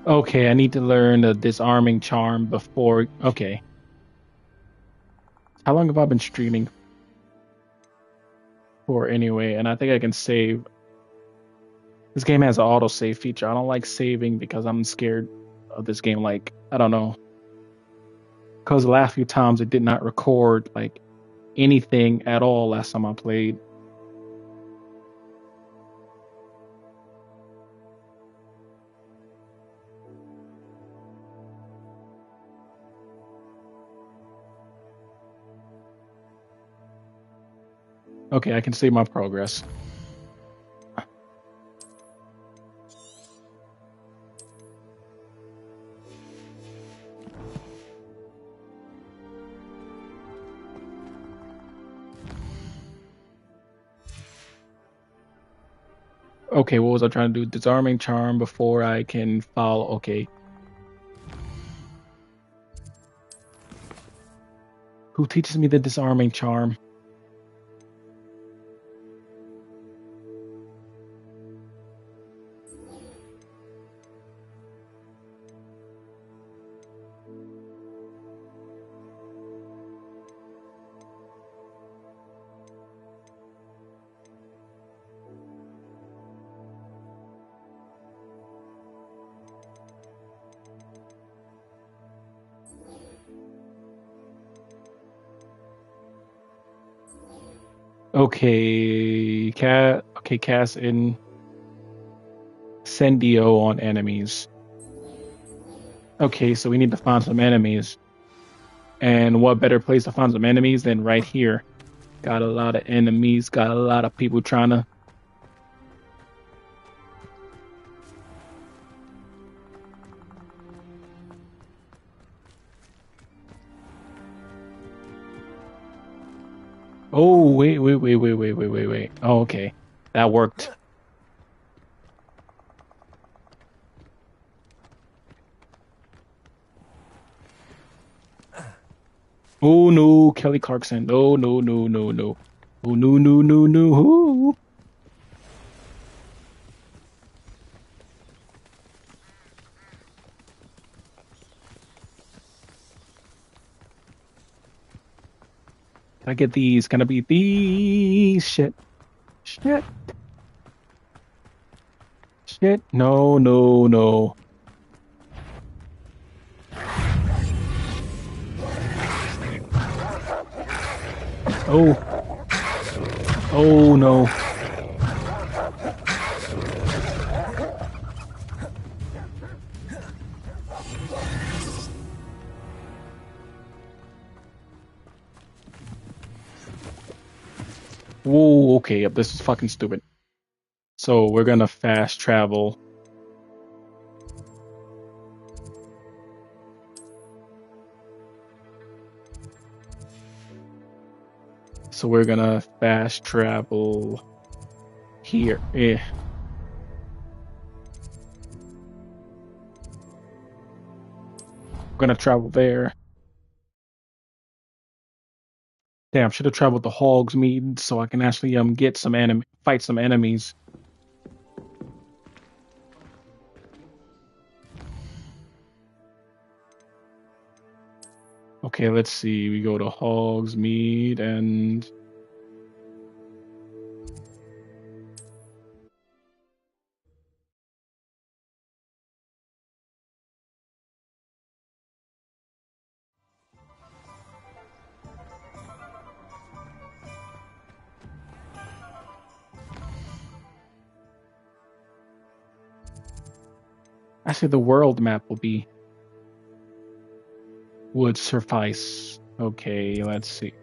[SPEAKER 1] Okay, I need to learn the disarming charm before. Okay. How long have I been streaming for anyway? And I think I can save. This game has an auto save feature. I don't like saving because I'm scared of this game. Like, I don't know. Because the last few times it did not record like anything at all last time I played. Okay, I can see my progress. Okay, what was I trying to do? Disarming charm before I can follow. Okay. Who teaches me the disarming charm? Okay, cast in. Incendio on enemies. Okay, so we need to find some enemies. And what better place to find some enemies than right here? Got a lot of enemies, got a lot of people trying to... Oh, wait. Oh, okay. That worked. Oh, no, Kelly Clarkson. Oh, no. Oh, no. Can I get these? Can I beat these? Shit. No. Oh, no. Whoa, okay, this is fucking stupid. So we're gonna fast travel. So we're gonna fast travel here. We're gonna travel there. Damn, should have traveled to Hogsmeade so I can actually get some fight some enemies. Okay, let's see. We go to Hogsmeade and actually the world map would suffice. Okay, let's see.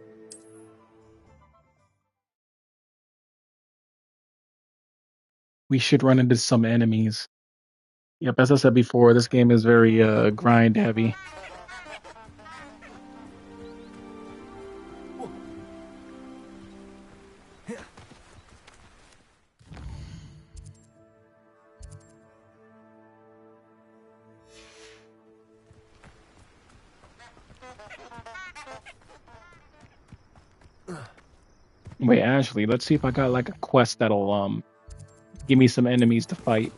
[SPEAKER 1] We should run into some enemies. Yep, as I said before, this game is very grind heavy. Wait, Ashley, let's see if I got like a quest that'll give me some enemies to fight.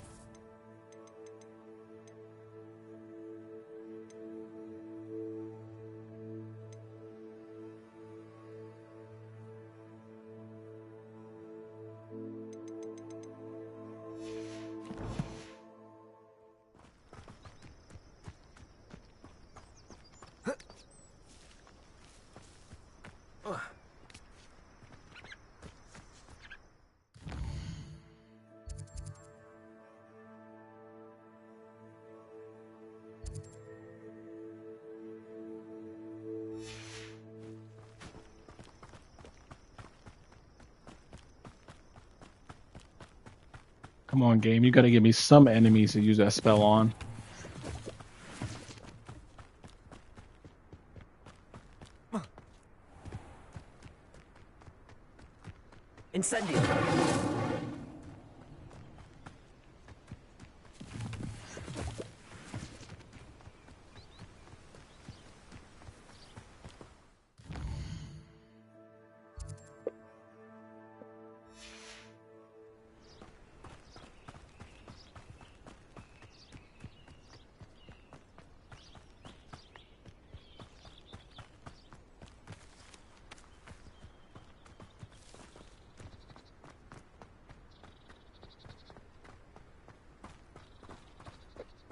[SPEAKER 1] Come on, game. You gotta give me some enemies to use that spell on.
[SPEAKER 16] Incendio.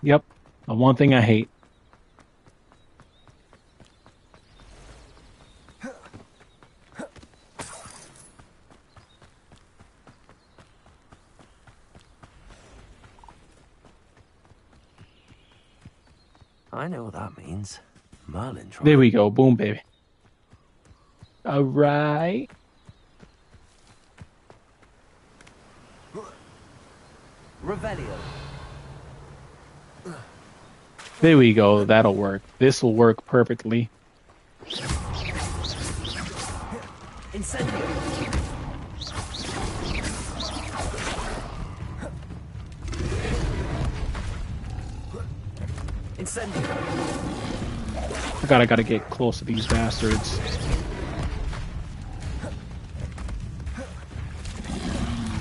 [SPEAKER 1] Yep, the one thing I hate.
[SPEAKER 7] I know what that means. Merlin trial.
[SPEAKER 1] There we go. Boom, baby. All right.
[SPEAKER 16] Revelio.
[SPEAKER 1] There we go. That'll work. This will work perfectly.
[SPEAKER 16] Incendio. Incendio.
[SPEAKER 1] I gotta get close to these bastards.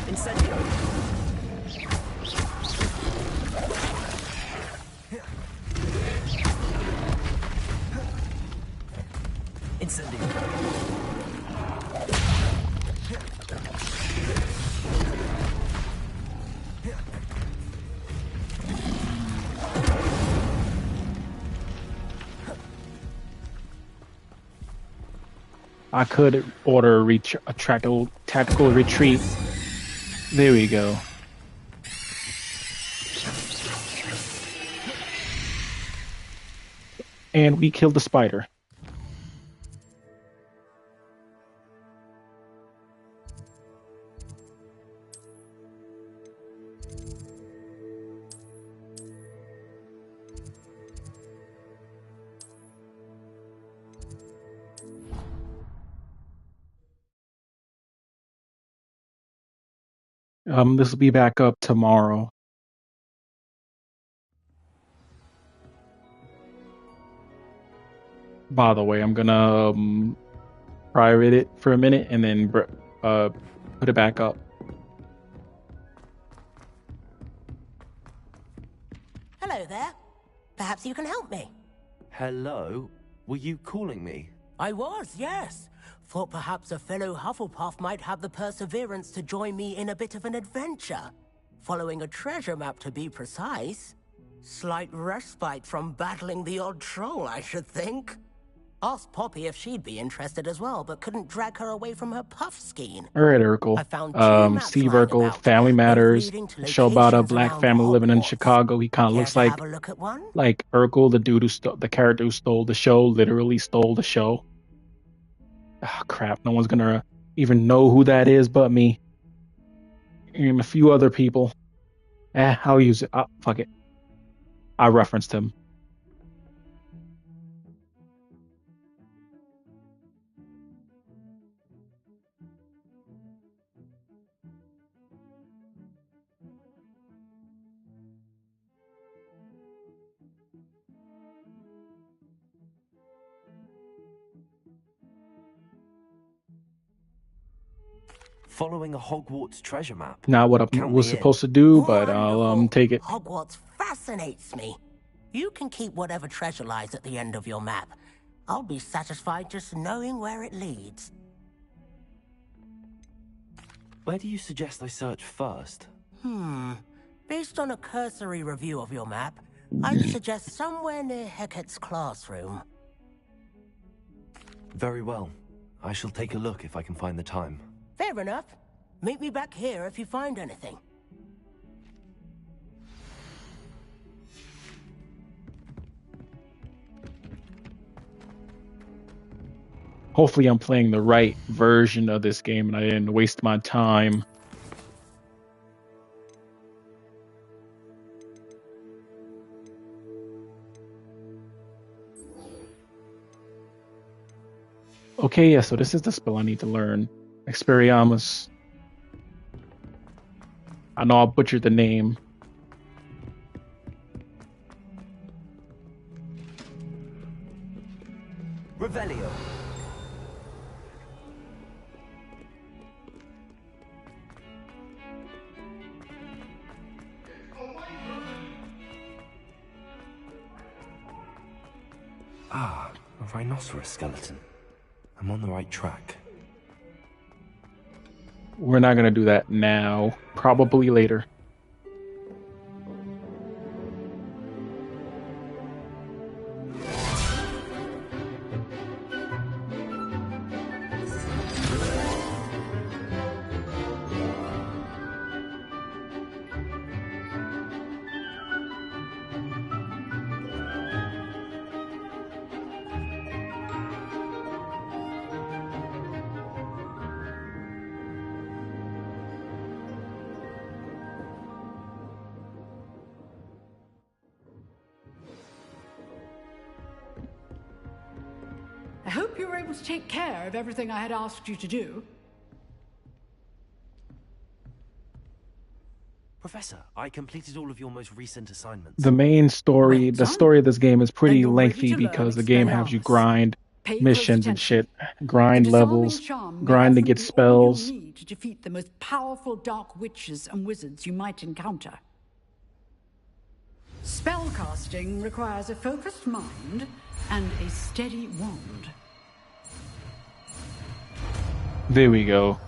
[SPEAKER 16] Incendio. Incendio.
[SPEAKER 1] I could order a tactical retreat. There we go. And we killed the spider. This will be back up tomorrow. By the way, I'm gonna private it for a minute and then put it back up.
[SPEAKER 8] Hello there. Perhaps you can help me.
[SPEAKER 7] Hello? Were you calling me?
[SPEAKER 8] I was, yes. Thought perhaps a fellow Hufflepuff might have the perseverance to join me in a bit of an adventure. Following a treasure map, to be precise. Slight respite from battling the odd troll, I should think. Asked Poppy if she'd be interested as well, but couldn't drag her away from her puff skein.
[SPEAKER 1] All right, Urkel. Steve Urkel, Family Matters, show about a black family living in Chicago. He kind of looks like Urkel, the dude the character who stole the show, literally stole the show. Oh, crap. No one's gonna even know who that is but me. And a few other people. I'll use it. Fuck it. I referenced him.
[SPEAKER 7] Following a Hogwarts treasure map.
[SPEAKER 1] Not what I was supposed to do, but I'll take it.
[SPEAKER 8] Hogwarts fascinates me. You can keep whatever treasure lies at the end of your map. I'll be satisfied just knowing where it leads.
[SPEAKER 7] Where do you suggest I search first?
[SPEAKER 8] Based on a cursory review of your map, I'd suggest somewhere near Hecat's classroom.
[SPEAKER 7] Very well. I shall take a look if I can find the time.
[SPEAKER 8] Fair enough. Meet me back here if you find anything.
[SPEAKER 1] Hopefully I'm playing the right version of this game and I didn't waste my time. Okay, yeah, so this is the spell I need to learn. Expelliarmus. I know I butchered the name.
[SPEAKER 16] Revelio.
[SPEAKER 7] Ah, a rhinoceros skeleton. I'm on the right track.
[SPEAKER 1] We're not gonna do that now. Probably later.
[SPEAKER 17] hope you were able to take care of everything I had asked you to do.
[SPEAKER 7] Professor, I completed all of your most recent assignments.
[SPEAKER 1] The main story, the story of this game is pretty lengthy because the game has you grind missions and shit, grind levels, grind to get spells.
[SPEAKER 17] All you need to defeat the most powerful dark witches and wizards you might encounter. Spellcasting requires a focused mind and a steady wand.
[SPEAKER 1] There we go.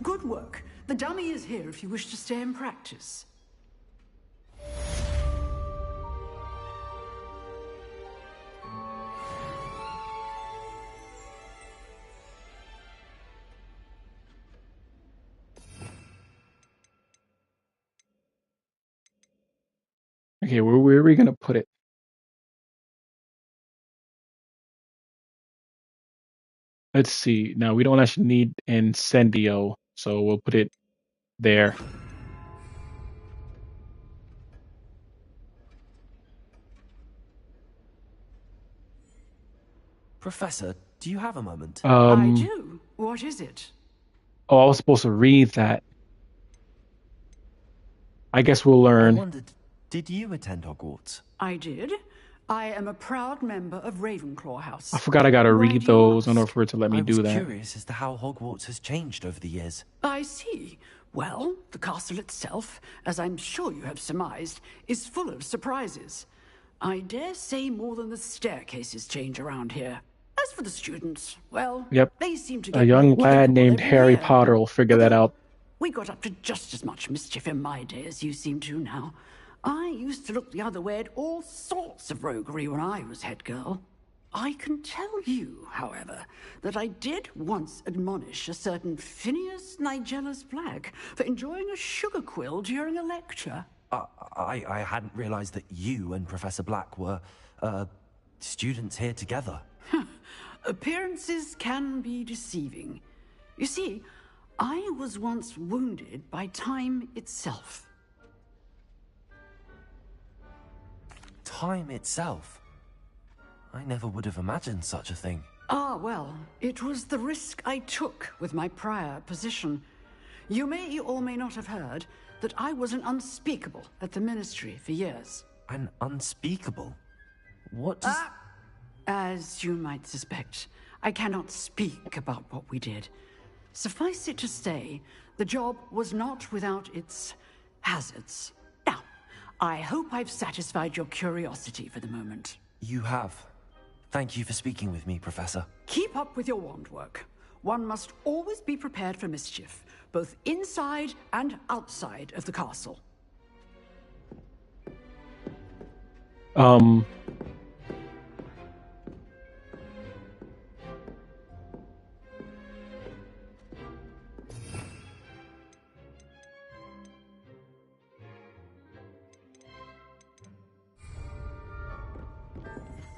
[SPEAKER 17] Good work. The dummy is here if you wish to stay and practice.
[SPEAKER 1] Okay, where are we gonna put it? Let's see. Now we don't actually need Incendio, so we'll put it there.
[SPEAKER 7] Professor, do you have a moment?
[SPEAKER 17] I do. What is it?
[SPEAKER 1] Oh, I was supposed to read that. I guess we'll learn.
[SPEAKER 7] I wondered, did you attend Hogwarts?
[SPEAKER 17] I did. I am a proud member of Ravenclaw House.
[SPEAKER 1] I forgot I gotta read those in order for it to let me do that.
[SPEAKER 7] I was curious as to how Hogwarts has changed over the years.
[SPEAKER 17] I see. Well, the castle itself, as I'm sure you have surmised, is full of surprises. I dare say more than the staircases change around here. As for the students, well,
[SPEAKER 1] Yep.
[SPEAKER 17] they seem to
[SPEAKER 1] A
[SPEAKER 17] get
[SPEAKER 1] young
[SPEAKER 17] more
[SPEAKER 1] lad named
[SPEAKER 17] capable
[SPEAKER 1] Harry
[SPEAKER 17] every year.
[SPEAKER 1] Potter will figure that out.
[SPEAKER 17] We got up to just as much mischief in my day as you seem to now. I used to look the other way at all sorts of roguery when I was head girl. I can tell you, however, that I did once admonish a certain Phineas Nigella's Black for enjoying a sugar quill during a lecture.
[SPEAKER 7] I hadn't realized that you and Professor Black were, students here together.
[SPEAKER 17] Appearances can be deceiving. You see, I was once wounded by time itself.
[SPEAKER 7] Time itself? I never would have imagined such a thing.
[SPEAKER 17] Ah, well, it was the risk I took with my prior position. You may or may not have heard that I was an unspeakable at the Ministry for years.
[SPEAKER 7] An unspeakable? What does...
[SPEAKER 17] As you might suspect, I cannot speak about what we did. Suffice it to say, the job was not without its hazards. Now, I hope I've satisfied your curiosity for the moment.
[SPEAKER 7] You have. Thank you for speaking with me, Professor.
[SPEAKER 17] Keep up with your wand work. One must always be prepared for mischief, both inside and outside of the castle.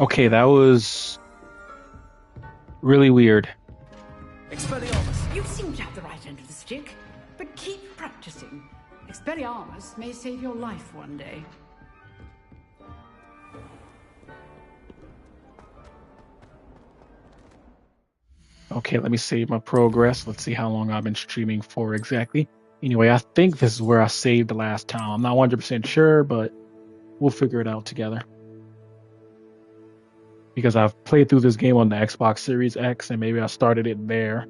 [SPEAKER 1] Okay, that was really weird.
[SPEAKER 17] Expelliarmus! You seem to have the right end of the stick, but keep practicing. Expelliarmus may save your life one day.
[SPEAKER 1] Okay, let me save my progress. Let's see how long I've been streaming for exactly. Anyway, I think this is where I saved the last time. I'm not 100% sure, but we'll figure it out together. Because I've played through this game on the Xbox Series X, and maybe I started it there.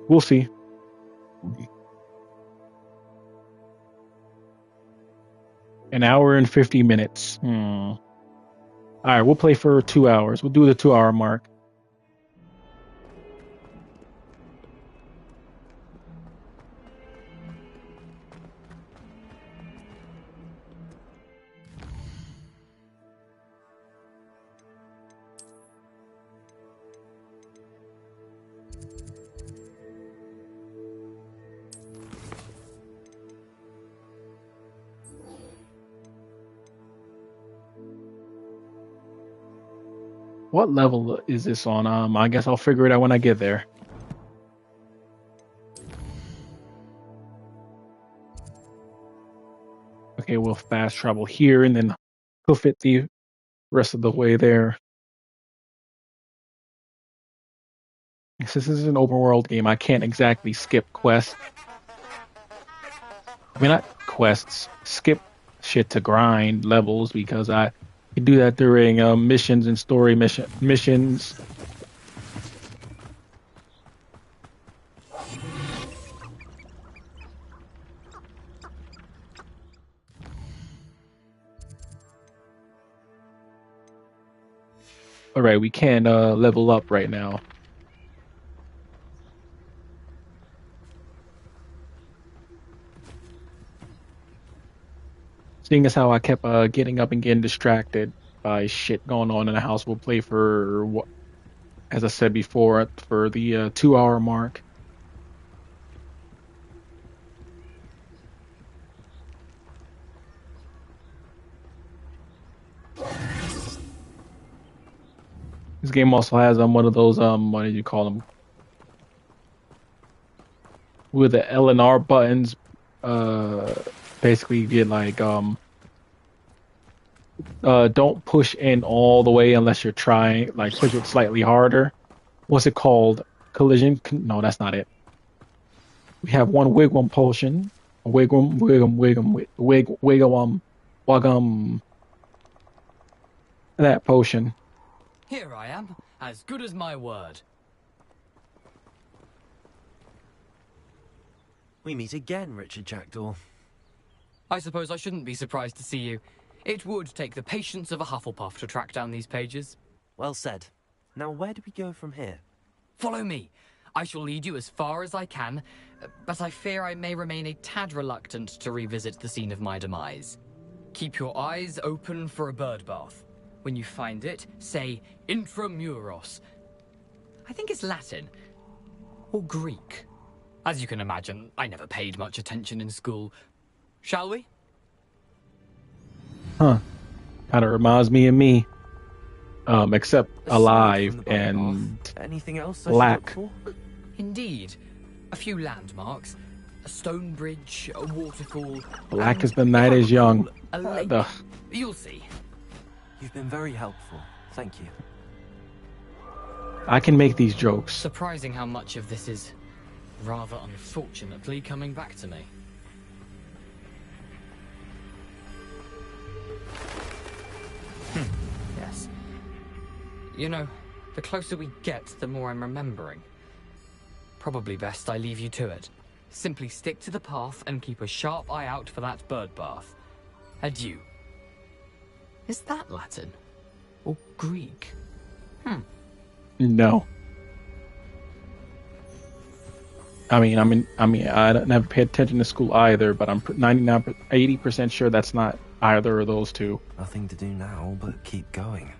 [SPEAKER 1] We'll see. An hour and 50 minutes. All right, we'll play for 2 hours. We'll do the 2-hour mark. What level is this on? I guess I'll figure it out when I get there. Okay, we'll fast travel here and then hoof it the rest of the way there. Since this is an open world game, I can't exactly skip quests. I mean, not quests, skip shit to grind levels because I can do that during missions and story missions. All right, we can level up right now. Seeing as how I kept getting up and getting distracted by shit going on in the house, we'll play for what, as I said before, for the 2-hour mark. This game also has one of those what did you call them? With the L and R buttons, basically you get like don't push in all the way unless you're trying, like push it slightly harder. What's it called? Collision? No, that's not it. We have one Wigwam potion. Wigwam. That potion.
[SPEAKER 6] Here I am, as good as my word.
[SPEAKER 7] We meet again, Richard Jackdaw.
[SPEAKER 6] I suppose I shouldn't be surprised to see you. It would take the patience of a Hufflepuff to track down these pages.
[SPEAKER 7] Well said. Now where do we go from here?
[SPEAKER 6] Follow me. I shall lead you as far as I can, but I fear I may remain a tad reluctant to revisit the scene of my demise. Keep your eyes open for a bird bath. When you find it, say Intramuros. I think it's Latin. Or Greek. As you can imagine, I never paid much attention in school. Shall we?
[SPEAKER 1] Huh. Kind of reminds me of me. Except alive and
[SPEAKER 7] anything else
[SPEAKER 1] black.
[SPEAKER 6] Indeed. A few landmarks. A stone bridge, a waterfall.
[SPEAKER 1] Black as the night is young.
[SPEAKER 6] A lake. You'll see.
[SPEAKER 7] You've been very helpful. Thank you.
[SPEAKER 1] I can make these jokes.
[SPEAKER 6] Surprising how much of this is rather unfortunately coming back to me. Yes. You know, the closer we get, the more I'm remembering. Probably best I leave you to it. Simply stick to the path and keep a sharp eye out for that bird bath. Adieu. Is that Latin? Or Greek?
[SPEAKER 1] No. I never paid attention to school either, but I'm 80% sure that's not either of those two.
[SPEAKER 7] Nothing to do now but keep going.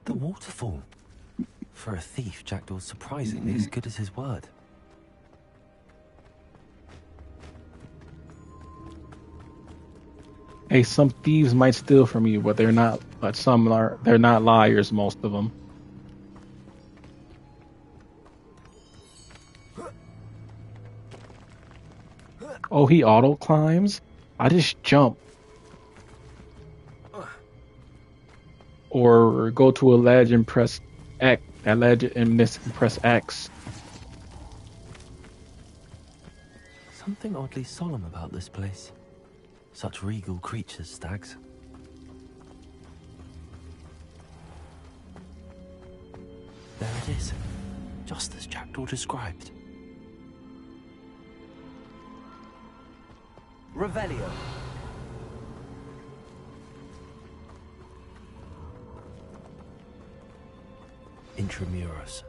[SPEAKER 7] The waterfall. For a thief, Jackdaw's surprisingly as good as his word.
[SPEAKER 1] Hey, some thieves might steal from you, but they're not liars, most of them. Oh, he auto climbs? I just jump. Or go to a ledge and press X. That ledge and press X.
[SPEAKER 7] Something oddly solemn about this place. Such regal creatures, stags. There it is, just as Jackdaw described.
[SPEAKER 16] Revelio.
[SPEAKER 7] Intramuros.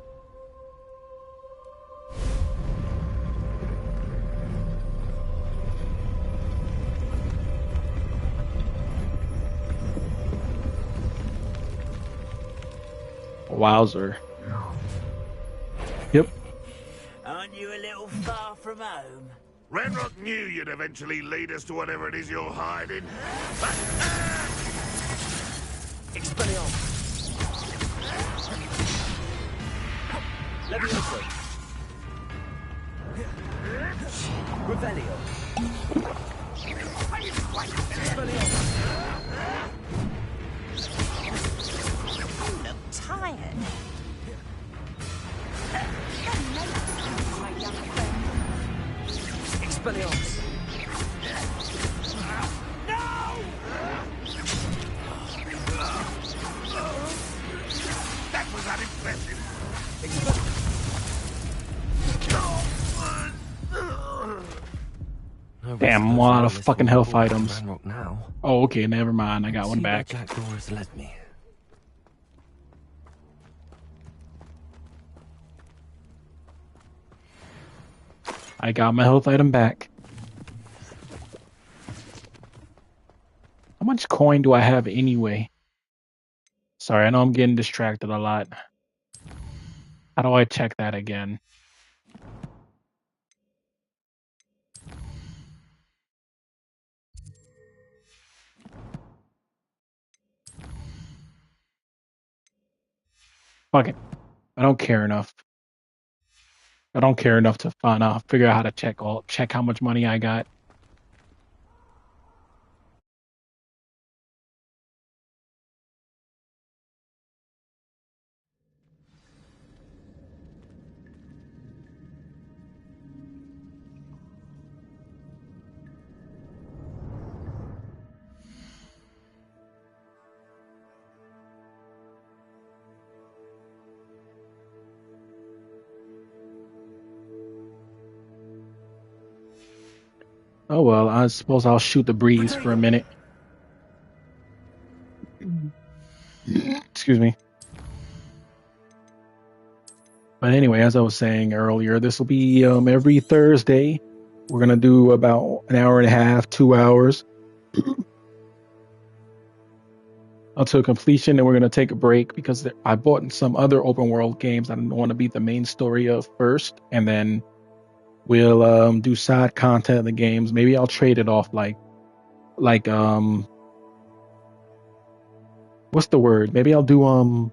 [SPEAKER 1] Wowzer. Yep.
[SPEAKER 8] Aren't you a little far from home?
[SPEAKER 18] Ranrock knew you'd eventually lead us to whatever it is you're hiding.
[SPEAKER 16] Expelliarmus. Levioso. Revelio. Expelliarmus.
[SPEAKER 11] You look tired. My young friend.
[SPEAKER 16] Expelliarmus.
[SPEAKER 18] That was unimpressive.
[SPEAKER 1] Damn, a lot of fucking health items.
[SPEAKER 7] Now.
[SPEAKER 1] Oh, okay, never mind. I got one back.
[SPEAKER 7] Jack Doris led me.
[SPEAKER 1] I got my health item back. How much coin do I have anyway? Sorry, I know I'm getting distracted a lot. How do I check that again? Fuck it. I don't care enough. I don't care enough to figure out how to check how much money I got. Oh well, I suppose I'll shoot the breeze for a minute. Excuse me. But anyway, as I was saying earlier, this will be every Thursday. We're gonna do about an hour and a half, 2 hours until completion, and we're gonna take a break because I bought some other open world games I don't want to be the main story of first, and then we'll do side content of the games. Maybe I'll trade it off like what's the word? Maybe I'll do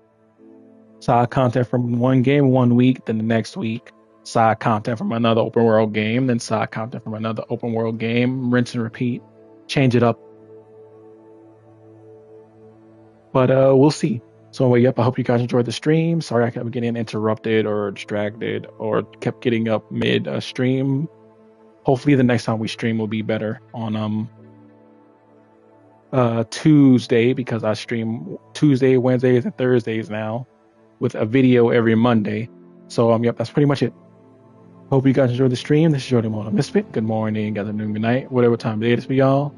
[SPEAKER 1] side content from one game 1 week, then the next week side content from another open world game, then side content from another open world game, rinse and repeat, change it up. But we'll see. So yep, I hope you guys enjoyed the stream. Sorry I kept getting interrupted or distracted or kept getting up mid stream. Hopefully the next time we stream will be better on Tuesday, because I stream Tuesday, Wednesdays, and Thursdays now with a video every Monday. So yep, that's pretty much it. Hope you guys enjoyed the stream. This is your Immortal-Misfit. Good morning, good afternoon, good night, whatever time of day it is for y'all.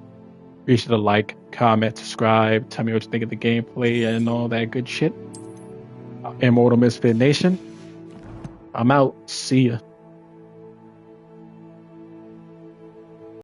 [SPEAKER 1] Be sure to like, comment, subscribe, tell me what you think of the gameplay and all that good shit. Immortal-Misfit Nation, I'm out. See ya.